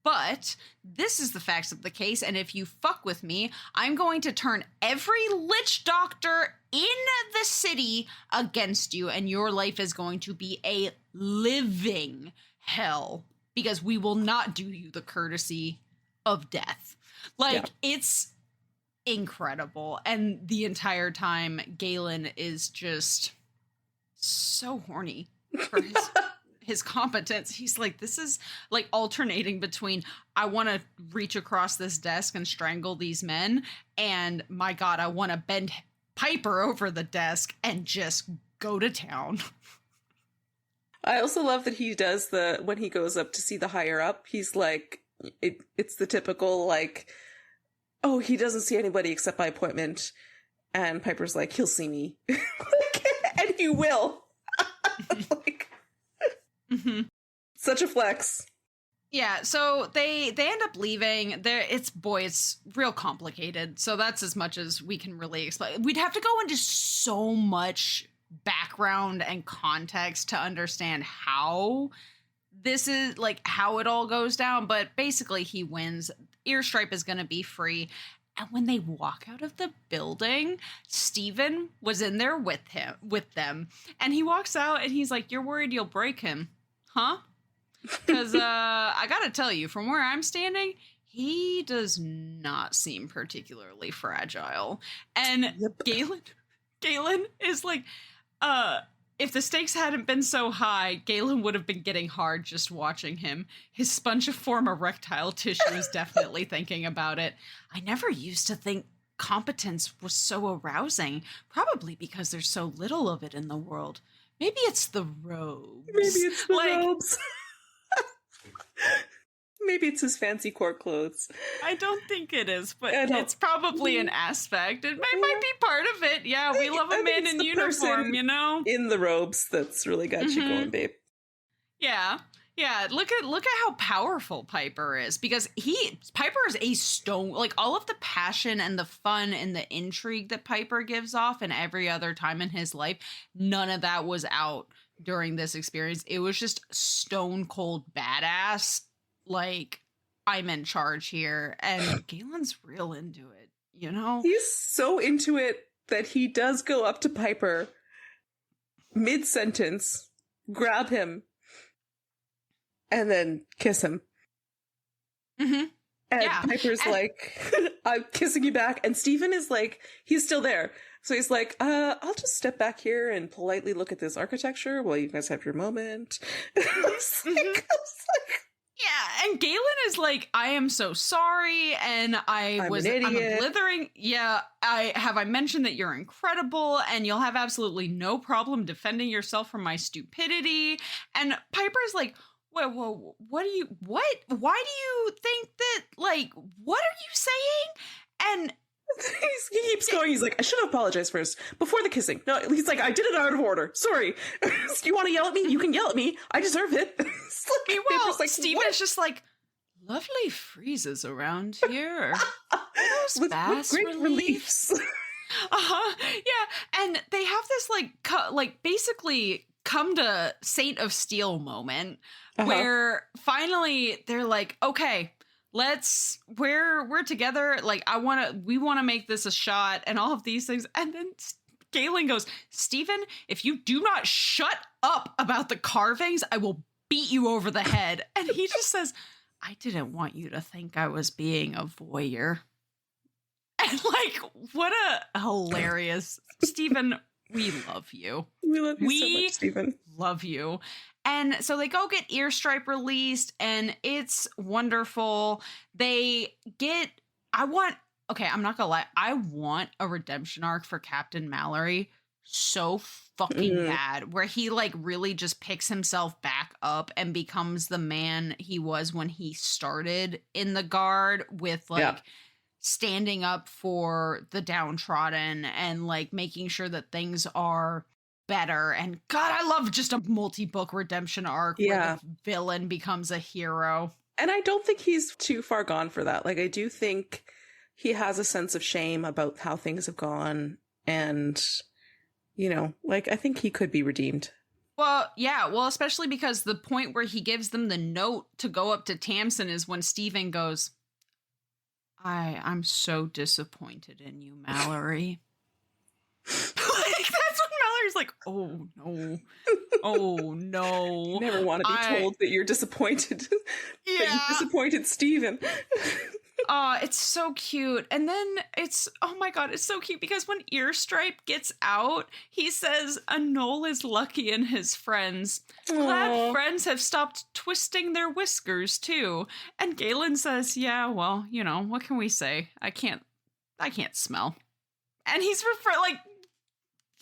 But this is the facts of the case, and if you fuck with me, I'm going to turn every lich doctor in the city against you, and your life is going to be a living hell, because we will not do you the courtesy of death. It's incredible. And the entire time, Galen is just so horny for his competence. He's like, this is like alternating between, I want to reach across this desk and strangle these men, and my God, I want to bend Piper over the desk and just go to town. I also love that he does when he goes up to see the higher up, he's like, it's the typical, like, oh, he doesn't see anybody except by appointment. And Piper's like, he'll see me. And he will. Such a flex. Yeah, so they end up leaving. It's real complicated. So that's as much as we can really explain. We'd have to go into so much background and context to understand how this is, like, how it all goes down. But basically he wins. Earstripe is going to be free. And when they walk out of the building, Steven was in there with them. And he walks out and he's like, "You're worried you'll break him, huh?" Because I gotta tell you, from where I'm standing, he does not seem particularly fragile. And Galen is like, if the stakes hadn't been so high, Galen would have been getting hard just watching him. His spongiform erectile tissue is definitely thinking about it. I never used to think competence was so arousing, probably because there's so little of it in the world. Maybe it's the robes. Maybe it's the robes. Maybe it's his fancy court clothes. I don't think it is, but it's probably an aspect. It might be part of it. Yeah, we love a man in uniform, you know? In the robes, that's really got you going, babe. Yeah. Yeah, look at how powerful Piper is, because Piper is a stone. Like, all of the passion and the fun and the intrigue that Piper gives off and every other time in his life, none of that was out during this experience. It was just stone cold badass. Like, I'm in charge here, and Galen's real into it, you know? He's so into it that he does go up to Piper mid-sentence, grab him, and then kiss him. Mm-hmm. And Piper's like, "I'm kissing you back," and Steven is like, he's still there. So he's like, "I'll just step back here and politely look at this architecture while you guys have your moment." Yeah, and Galen is like, "I am so sorry, and I'm a blithering. Yeah, I mentioned that you're incredible, and you'll have absolutely no problem defending yourself from my stupidity." And Piper's like, "Whoa, why do you think that, like, what are you saying?" And he keeps going. He's like, "I should have apologized first before the kissing." No, he's like, "I did it out of order. Sorry." "You want to yell at me? You can yell at me. I deserve it." Meanwhile, like, Steven's just like, "Lovely freezes around here. Those bass great reliefs." Yeah, and they have this like basically come to Saint of Steel moment where finally they're like, "Okay, we're together. Like, we want to make this a shot," and all of these things. And then Galen goes, "Steven, if you do not shut up about the carvings, I will beat you over the head." And he just says, "I didn't want you to think I was being a voyeur." And, like, what a hilarious Steven, we love you. We love you so much, Steven. Love you. And so they go get Earstripe released, and it's wonderful. I'm not gonna lie, I want a redemption arc for Captain Mallory so fucking bad, where he, like, really just picks himself back up and becomes the man he was when he started in the Guard, with, like, standing up for the downtrodden and, like, making sure that things are better. And God, I love just a multi-book redemption arc where the villain becomes a hero. And I don't think he's too far gone for that. Like, I do think he has a sense of shame about how things have gone, and, you know, like, I think he could be redeemed. Well, yeah, especially because the point where he gives them the note to go up to Tamsin is when Steven goes, I'm so disappointed in you, Mallory." Like, that's when Mallory's like, "Oh no. Oh no." You never want to be told that you're disappointed. Yeah. That you disappointed Steven. It's so cute. And then oh my God, it's so cute because when Earstripe gets out, he says, "Anole is lucky in his friends. Glad friends have stopped twisting their whiskers too." And Galen says, "Yeah, well, you know, what can we say? I can't smell." And he's referring to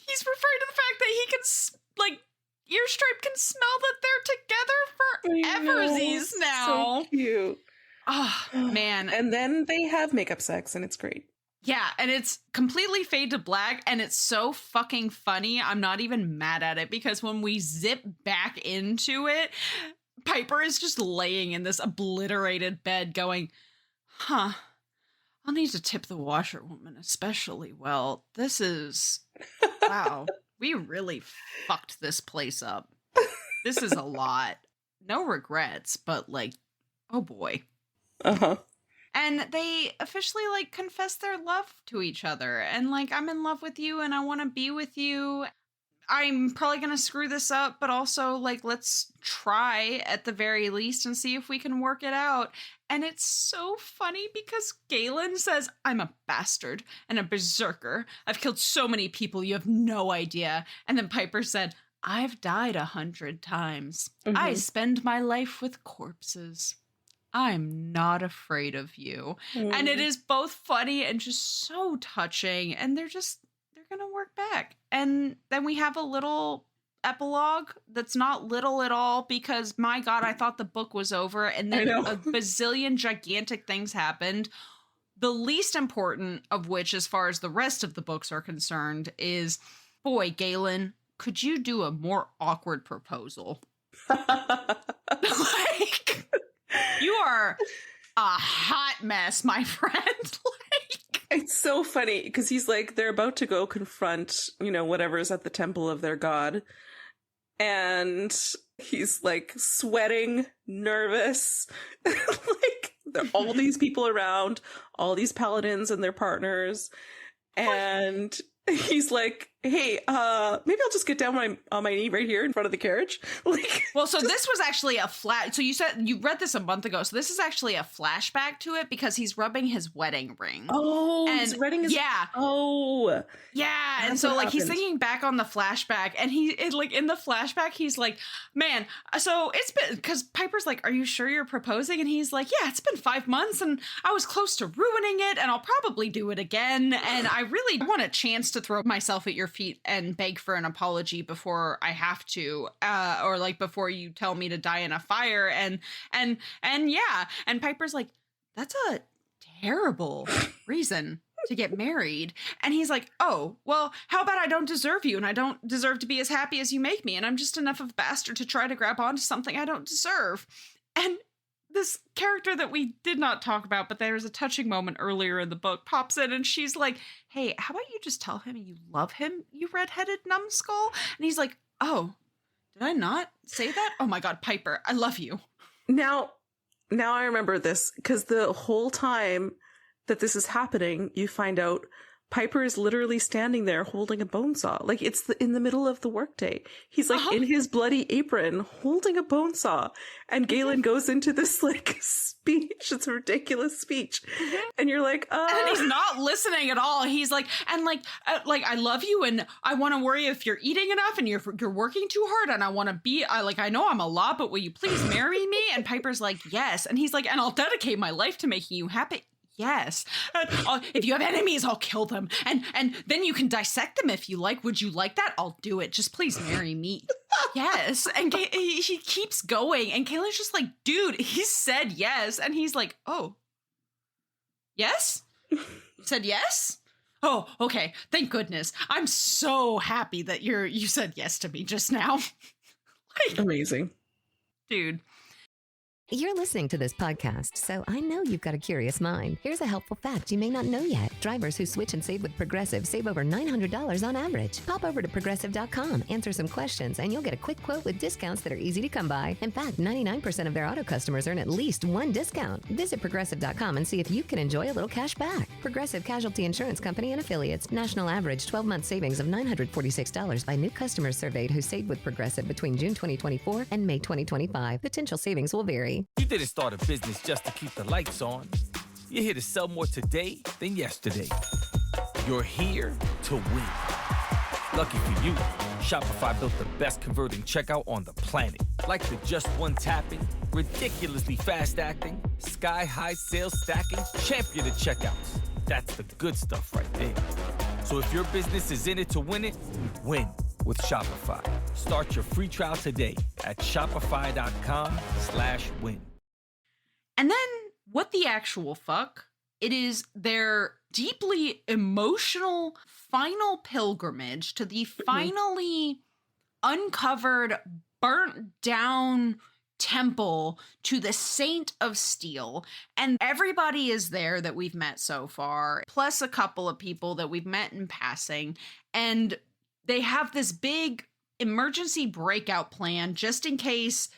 the fact that he can, like, Earstripe can smell that they're together foreversies now. So cute. Oh, man. And then they have makeup sex, and it's great. Yeah, and it's completely fade to black, and it's so fucking funny. I'm not even mad at it, because when we zip back into it, Piper is just laying in this obliterated bed going, "Huh, I'll need to tip the washerwoman especially well. This is, wow, we really fucked this place up. This is a lot. No regrets, but, like, oh boy." And they officially like confess their love to each other. And like, I'm in love with you and I want to be with you. I'm probably going to screw this up, but also like, let's try at the very least and see if we can work it out. And it's so funny because Galen says, I'm a bastard and a berserker. I've killed so many people, you have no idea. And then Piper said, I've died 100 times. I spend my life with corpses. I'm not afraid of you. And it is both funny and just so touching. And they're going to work back. And then we have a little epilogue that's not little at all because, my God, I thought the book was over. And then a bazillion gigantic things happened. The least important of which, as far as the rest of the books are concerned, is, boy, Galen, could you do a more awkward proposal? Like, you are a hot mess, my friend. It's so funny because he's like, they're about to go confront, whatever is at the temple of their god. And he's like sweating, nervous. Like, there are all these people around, all these paladins and their partners. And he's like, hey, maybe I'll just get down on my knee right here in front of the carriage. Like, well, so this was actually a so you said you read this a month ago. So this is actually a flashback to it because he's rubbing his wedding ring. Oh, and he's rubbing his yeah. And so like he's thinking back on the flashback, and like in the flashback, he's like, man, so it's been, because Piper's like, are you sure you're proposing? And he's like, yeah, it's been 5 months and I was close to ruining it and I'll probably do it again. And I really want a chance to throw myself at your feet and beg for an apology before I have to, or like before you tell me to die in a fire. And yeah. And Piper's like, that's a terrible reason to get married. And he's like, oh, well, how about I don't deserve you and I don't deserve to be as happy as you make me. And I'm just enough of a bastard to try to grab onto something I don't deserve. And this character that we did not talk about, but there's a touching moment earlier in the book, pops in and she's like, hey, how about you just tell him you love him, you redheaded numbskull? And he's like, oh, did I not say that? Oh my God, Piper, I love you. Now I remember this because the whole time that this is happening, you find out Piper is literally standing there holding a bone saw. Like, it's in the middle of the workday. He's like in his bloody apron holding a bone saw. And Galen goes into this like speech. It's a ridiculous speech. And you're like, And he's not listening at all. He's like, and like I love you and I want to worry if you're eating enough and you're working too hard and I want to be, I know I'm a lot, but will you please marry me? And Piper's like, yes. And he's like, and I'll dedicate my life to making you happy. Yes. If you have enemies, I'll kill them. And then you can dissect them if you like. Would you like that? I'll do it. Just please marry me. Yes. And he keeps going. And Kayla's just like, dude, he said yes. And he's like, oh, yes? You said yes? Oh, okay. Thank goodness. I'm so happy that you said yes to me just now. Like, amazing. Dude. You're listening to this podcast, so I know you've got a curious mind. Here's a helpful fact you may not know yet. Drivers who switch and save with Progressive save over $900 on average. Pop over to Progressive.com, answer some questions, and you'll get a quick quote with discounts that are easy to come by. In fact, 99% of their auto customers earn at least one discount. Visit Progressive.com and see if you can enjoy a little cash back. Progressive Casualty Insurance Company and Affiliates. National average 12-month savings of $946 by new customers surveyed who saved with Progressive between June 2024 and May 2025. Potential savings will vary. You didn't start a business just to keep the lights on. You're here to sell more today than yesterday. You're here to win. Lucky for you, Shopify built the best converting checkout on the planet. Like the just one tapping, ridiculously fast acting, sky-high sales stacking, champion of checkouts. That's the good stuff right there. So if your business is in it to win it, win with Shopify. Start your free trial today at shopify.com/win. And then what the actual fuck? It is their deeply emotional final pilgrimage to the finally uncovered, burnt down temple to the Saint of Steel. And everybody is there that we've met so far, plus a couple of people that we've met in passing. And they have this big emergency breakout plan just in case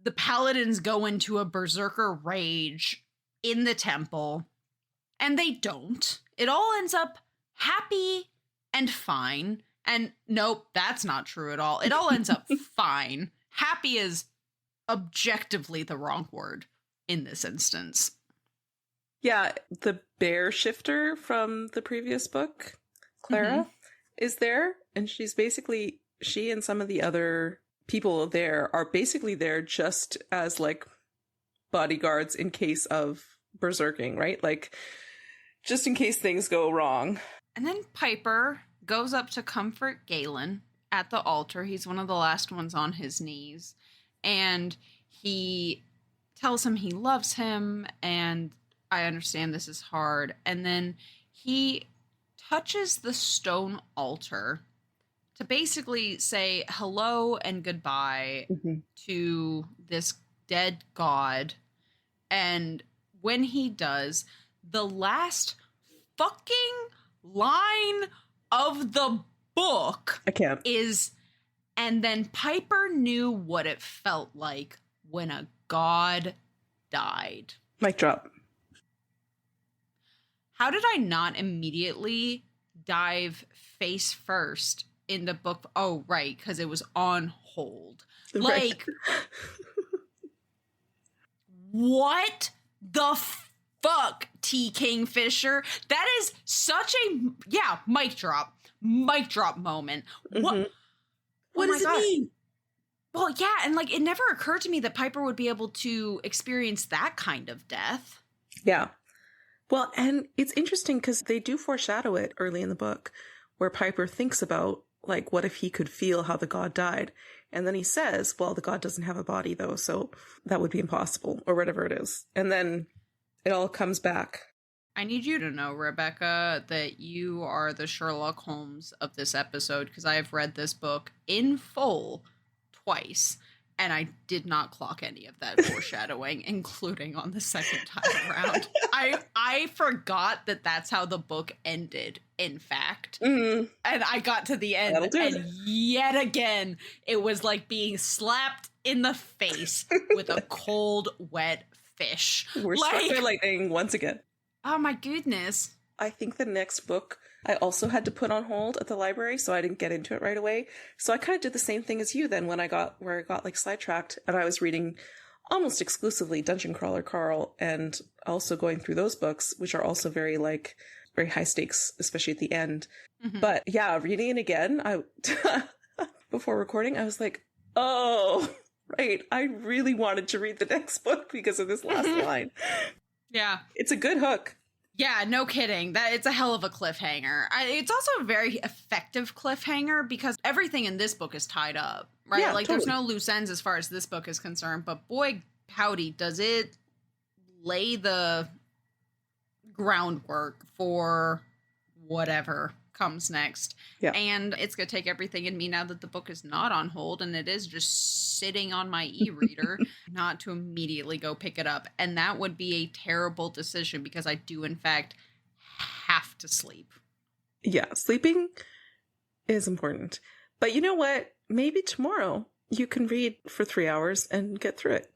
the paladins go into a berserker rage in the temple, and they don't. It all ends up happy and fine. And nope, that's not true at all. It all ends up fine. Happy is objectively the wrong word in this instance. Yeah, the bear shifter from the previous book, Clara, is there. And she's basically, she and some of the other people there are basically there just as like bodyguards in case of berserking, right? Like, just in case things go wrong. And then Piper goes up to comfort Galen at the altar. He's one of the last ones on his knees. And he tells him he loves him, and I understand this is hard. And then he touches the stone altar to basically say hello and goodbye to this dead god. And when he does, the last fucking line of the book is, and then Piper knew what it felt like when a god died. Mic drop. How did I not immediately dive face first in the book? Oh, right, because it was on hold. Right. Like, what the fuck, T. Kingfisher? That is such a, mic drop moment. What does it mean? Well, yeah, and like, it never occurred to me that Piper would be able to experience that kind of death. Yeah. Well, and it's interesting because they do foreshadow it early in the book where Piper thinks about, like, what if he could feel how the god died? And then he says, well, the god doesn't have a body, though, so that would be impossible, or whatever it is. And then it all comes back. I need you to know, Rebekah, that you are the Sherlock Holmes of this episode, because I have read this book in full twice, and I did not clock any of that foreshadowing, including on the second time around. I forgot that that's how the book ended, in fact. And I got to the end, and yet again, it was like being slapped in the face with a cold, wet fish. We're struck by lightning once again. Oh my goodness. I think the next book I also had to put on hold at the library, so I didn't get into it right away. So I kind of did the same thing as you then when I got like sidetracked, and I was reading almost exclusively Dungeon Crawler Carl, and also going through those books, which are also very high stakes, especially at the end. But yeah, reading it again, I before recording, I was like, oh, right, I really wanted to read the next book because of this last line. Yeah. It's a good hook. Yeah, no kidding. It's a hell of a cliffhanger. It's also a very effective cliffhanger because everything in this book is tied up, right? Yeah, like, totally. There's no loose ends as far as this book is concerned, but boy, howdy, does it lay the groundwork for whatever comes next. Yeah. And it's going to take everything in me now that the book is not on hold and it is just sitting on my e-reader not to immediately go pick it up. And that would be a terrible decision because I do, in fact, have to sleep. Yeah, sleeping is important. But you know what? Maybe tomorrow you can read for 3 hours and get through it.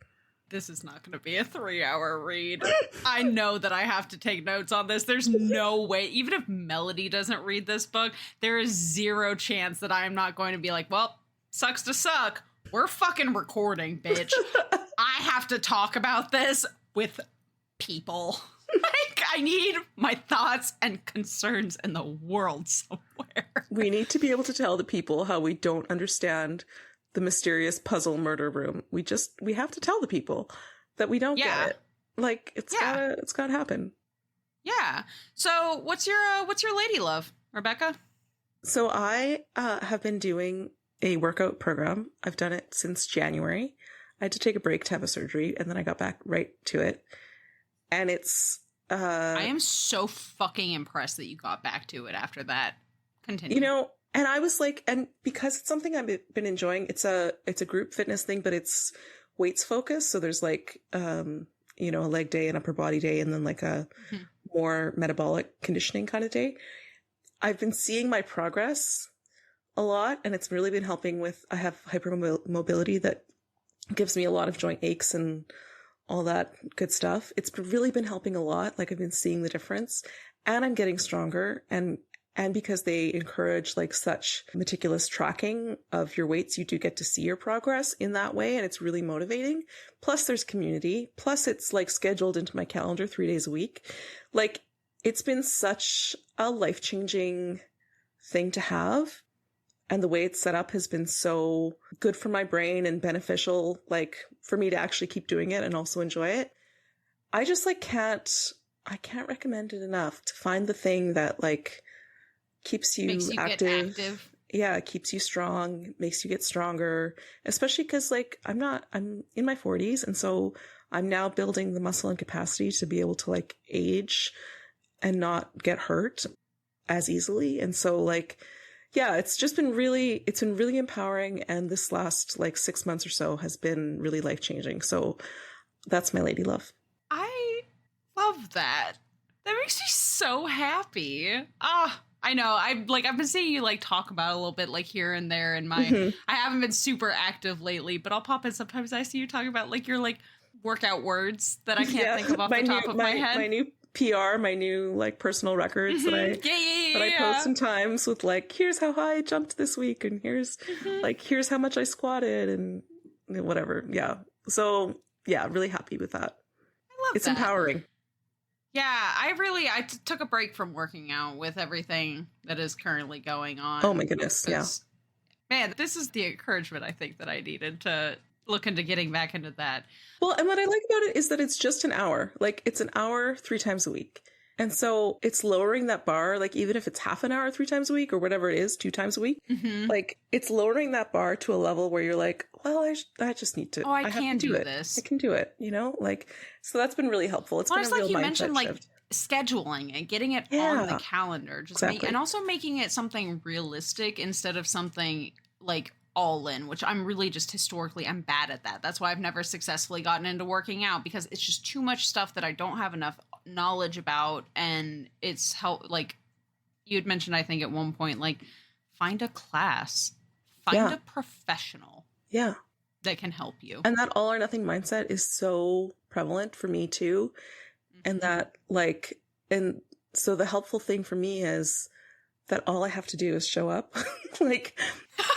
This is not going to be a 3-hour read. I know that I have to take notes on this. There's no way, even if Melody doesn't read this book, there is zero chance that I am not going to be like, well, sucks to suck. We're fucking recording, bitch. I have to talk about this with people. Like, I need my thoughts and concerns in the world somewhere. We need to be able to tell the people how we don't understand the mysterious puzzle murder room. We have to tell the people that we don't get it. Like, it's gotta happen. Yeah. So what's your lady love, Rebekah? So I have been doing a workout program. I've done it since January. I had to take a break to have a surgery, and then I got back right to it. And it's I am so fucking impressed that you got back to it after that. Continue. You know, and I was like, and because it's something I've been enjoying, it's a group fitness thing, but it's weights focused. So there's like, a leg day, an upper body day, and then like a more metabolic conditioning kind of day. I've been seeing my progress a lot, and it's really been helping with, I have hypermobility that gives me a lot of joint aches and all that good stuff. It's really been helping a lot. Like I've been seeing the difference, and I'm getting stronger. And because they encourage like such meticulous tracking of your weights, you do get to see your progress in that way. And it's really motivating. Plus there's community. Plus it's like scheduled into my calendar 3 days a week. Like it's been such a life-changing thing to have. And the way it's set up has been so good for my brain and beneficial, like for me to actually keep doing it and also enjoy it. I just like I can't recommend it enough to find the thing that like keeps you, active. Get active. Yeah, it keeps you strong, makes you get stronger, especially because like I'm in my 40s. And so I'm now building the muscle and capacity to be able to like age and not get hurt as easily. And so like, yeah, it's been really empowering. And this last like 6 months or so has been really life-changing. So that's my lady love. I love that. That makes me so happy. I know. I've been seeing you like talk about it a little bit like here and there in my I haven't been super active lately, but I'll pop in sometimes. I see you talking about like your like workout words that I can't think of off the top of my head. My new PR, my new like personal records that I post sometimes with like, here's how high I jumped this week, and here's how much I squatted and whatever. Yeah. So yeah, really happy with that. I love it's that. Empowering. Yeah, I took a break from working out with everything that is currently going on. Oh my goodness, yeah. Man, this is the encouragement I think that I needed to look into getting back into that. Well, and what I like about it is that it's just an hour. Like, it's an hour 3 times a week. And so it's lowering that bar, like even if it's half an hour 3 times a week or whatever it is, 2 times a week, like it's lowering that bar to a level where you're like, well, I just need to. I can do this. I can do it, you know, like, so that's been really helpful. It's been a real like you mindset mentioned, like shift. Scheduling and getting it on the calendar, and also making it something realistic instead of something like all in, which I'm really just historically, I'm bad at that. That's why I've never successfully gotten into working out, because it's just too much stuff that I don't have enough knowledge about. And it's like you had mentioned, I think at one point, like find a class, find a professional that can help you. And that all or nothing mindset is so prevalent for me too. And that like, and so the helpful thing for me is that all I have to do is show up, like,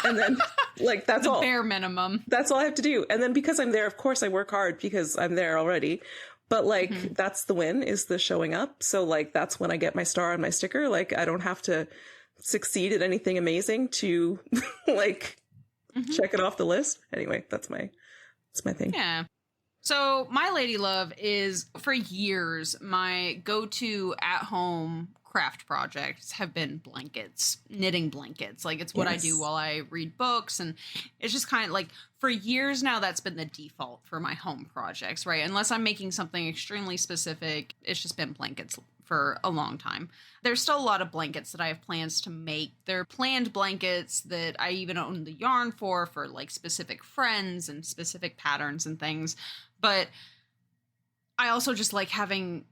and then like, that's all. Bare minimum. That's all I have to do. And then because I'm there, of course I work hard because I'm there already. But like, that's the win, is the showing up. So like, that's when I get my star on my sticker. Like, I don't have to succeed at anything amazing to like check it off the list. Anyway, that's my thing. Yeah. So my lady love is, for years, my go-to at-home craft projects have been blankets, knitting blankets. Like, it's what I do while I read books. And it's just kind of like, for years now, that's been the default for my home projects, right? Unless I'm making something extremely specific, it's just been blankets for a long time. There's still a lot of blankets that I have plans to make. They're planned blankets that I even own the yarn for like specific friends and specific patterns and things. But I also just like having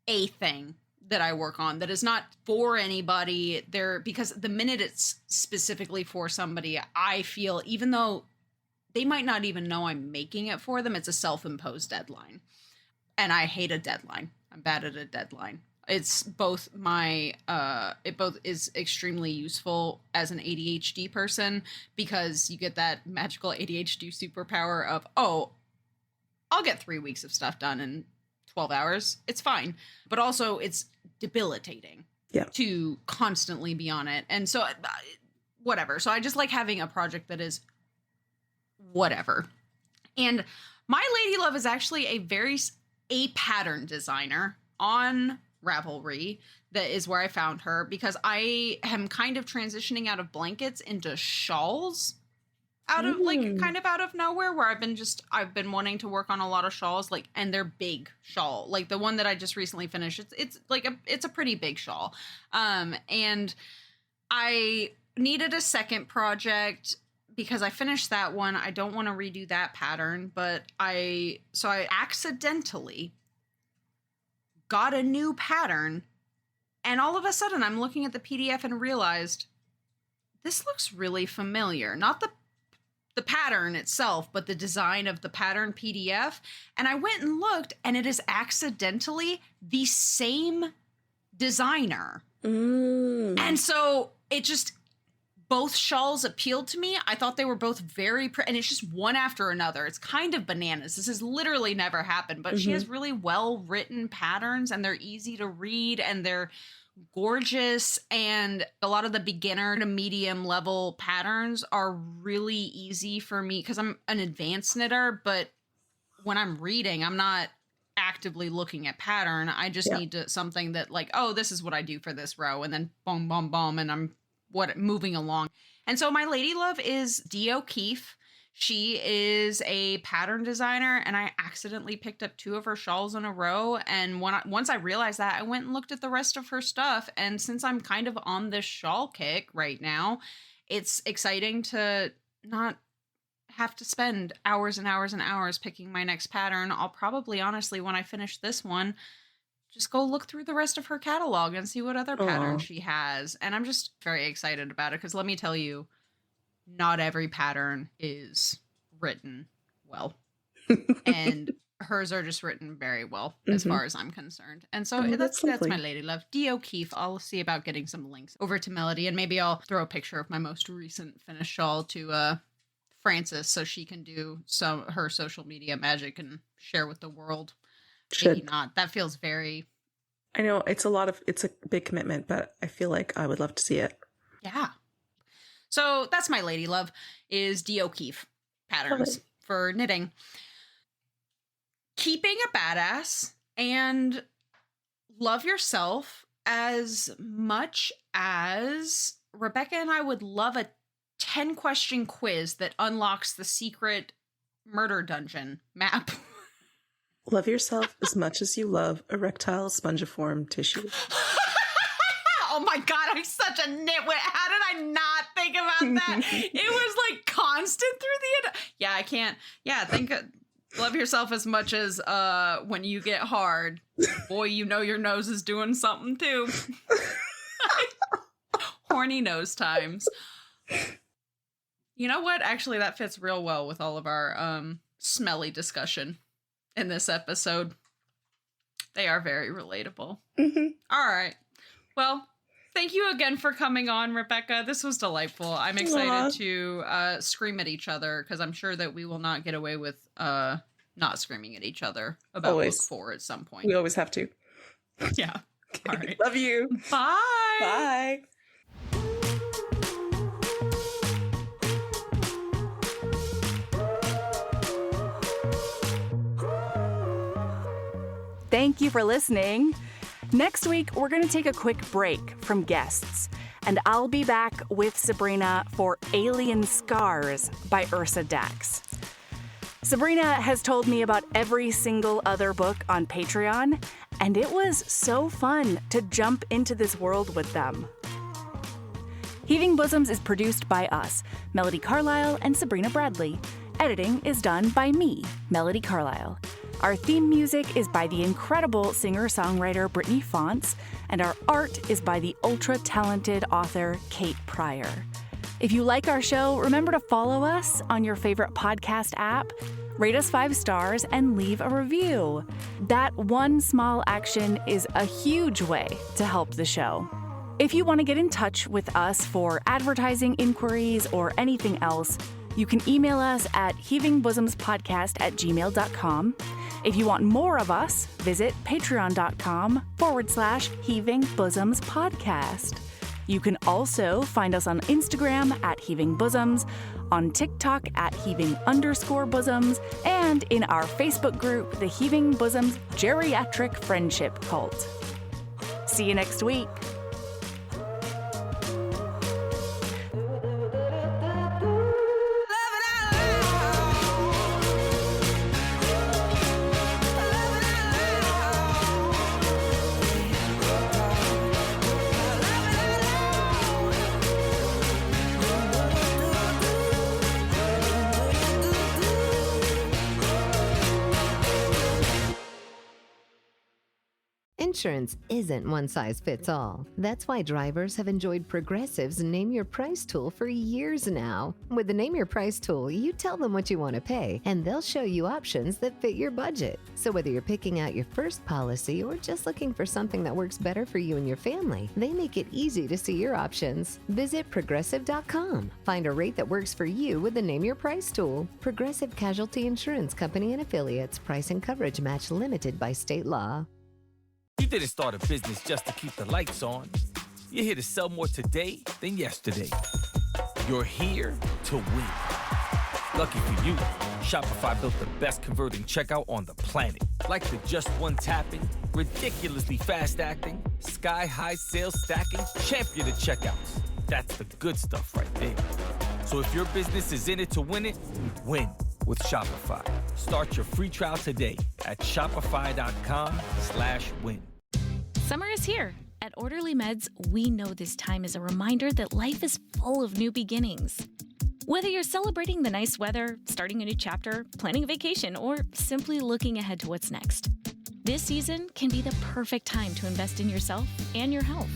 a thing that I work on that is not for anybody there, because the minute it's specifically for somebody, I feel, even though they might not even know I'm making it for them, it's a self-imposed deadline. And I hate a deadline. I'm bad at a deadline. It's both it both is extremely useful as an ADHD person, because you get that magical ADHD superpower of, I'll get 3 weeks of stuff done in 12 hours. It's fine. But also it's debilitating to constantly be on it. And so whatever. So I just like having a project that is whatever. And my lady love is actually a pattern designer on Ravelry. That is where I found her, because I am kind of transitioning out of blankets into shawls. Out of kind of nowhere, where I've been wanting to work on a lot of shawls, like, and they're big shawl. Like the one that I just recently finished, it's a pretty big shawl. And I needed a second project because I finished that one. I don't want to redo that pattern, but I accidentally got a new pattern, and all of a sudden I'm looking at the PDF and realized this looks really familiar. Not the the pattern itself, but the design of the pattern PDF. And I went and looked, and it is accidentally the same designer. And so it just, both shawls appealed to me. I thought they were both very pretty, and it's just one after another. It's kind of bananas. This has literally never happened, but she has really well-written patterns, and they're easy to read, and they're gorgeous. And a lot of the beginner to medium level patterns are really easy for me because I'm an advanced knitter, but when I'm reading, I'm not actively looking at pattern. I just need something that like, oh, this is what I do for this row, and then boom, boom, boom, and I'm moving along. And so my lady love is Dee O'Keefe. She is a pattern designer, and I accidentally picked up 2 of her shawls in a row. And once I realized that, I went and looked at the rest of her stuff. And since I'm kind of on this shawl kick right now, it's exciting to not have to spend hours and hours and hours picking my next pattern. I'll probably, honestly, when I finish this one, just go look through the rest of her catalog and see what other patterns she has. And I'm just very excited about it because let me tell you, not every pattern is written well. And hers are just written very well as far as I'm concerned. And so that's my lady love. Dee O'Keefe. I'll see about getting some links over to Melody, and maybe I'll throw a picture of my most recent finished shawl to Frances so she can do her social media magic and share with the world. Maybe not. That feels very... I know it's a big commitment, but I feel like I would love to see it. Yeah. So that's my lady love, is Dee O'Keefe patterns for knitting. Keeping a badass and love yourself as much as Rebekah and I would love a 10-question quiz that unlocks the secret murder dungeon map. Love yourself as much as you love erectile spongiform tissue. Oh my God, I'm such a nitwit. How did I not think about that? It was like constant through the... Yeah, I can't... Yeah, love yourself as much as when you get hard. Boy, you know your nose is doing something too. Horny nose times. You know what? Actually, that fits real well with all of our smelly discussion in this episode. They are very relatable. All right. Well, thank you again for coming on, Rebekah. This was delightful. I'm excited to scream at each other because I'm sure that we will not get away with not screaming at each other about book 4 at some point. We always have to. Yeah. Okay. All right. Love you. Bye. Bye. Thank you for listening. Next week, we're going to take a quick break from guests, and I'll be back with Sabrina for Alien Scars by Ursa Dax. Sabrina has told me about every single other book on Patreon, and it was so fun to jump into this world with them. Heaving Bosoms is produced by us, Melody Carlisle and Sabrina Bradley. Editing is done by me, Melody Carlisle. Our theme music is by the incredible singer-songwriter Brittany Fonts, and our art is by the ultra-talented author Kate Pryor. If you like our show, remember to follow us on your favorite podcast app, rate us 5 stars, and leave a review. That one small action is a huge way to help the show. If you want to get in touch with us for advertising inquiries or anything else, you can email us at heavingbosomspodcast@gmail.com. If you want more of us, visit patreon.com/heavingbosomspodcast. You can also find us on Instagram at Heaving Bosoms, on TikTok at Heaving_Bosoms, and in our Facebook group, the Heaving Bosoms Geriatric Friendship Cult. See you next week. Insurance isn't one size fits all. That's why drivers have enjoyed Progressive's Name Your Price tool for years now. With the Name Your Price tool, you tell them what you want to pay, and they'll show you options that fit your budget. So whether you're picking out your first policy or just looking for something that works better for you and your family, they make it easy to see your options. Visit Progressive.com. Find a rate that works for you with the Name Your Price tool. Progressive Casualty Insurance Company and Affiliates. Price and coverage match limited by state law. You didn't start a business just to keep the lights on. You're here to sell more today than yesterday. You're here to win. Lucky for you, Shopify built the best converting checkout on the planet. Like the just one tapping, ridiculously fast acting, sky-high sales stacking, champion of checkouts. That's the good stuff right there. So if your business is in it to win it, win with Shopify. Start your free trial today at shopify.com/win. Summer is here. At Orderly Meds, we know this time is a reminder that life is full of new beginnings. Whether you're celebrating the nice weather, starting a new chapter, planning a vacation, or simply looking ahead to what's next, this season can be the perfect time to invest in yourself and your health.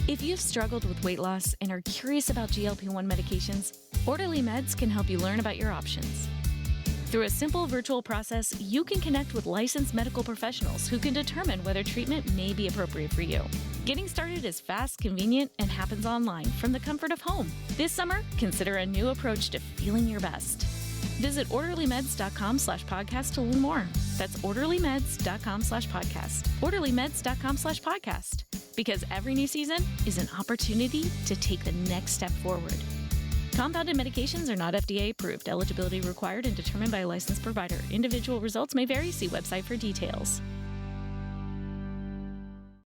If you've struggled with weight loss and are curious about GLP-1 medications, Orderly Meds can help you learn about your options. Through a simple virtual process, you can connect with licensed medical professionals who can determine whether treatment may be appropriate for you. Getting started is fast, convenient, and happens online from the comfort of home. This summer, consider a new approach to feeling your best. Visit orderlymeds.com/podcast to learn more. That's orderlymeds.com/podcast. orderlymeds.com/podcast. Because every new season is an opportunity to take the next step forward. Compounded medications are not FDA approved. Eligibility required and determined by a licensed provider. Individual results may vary. See website for details.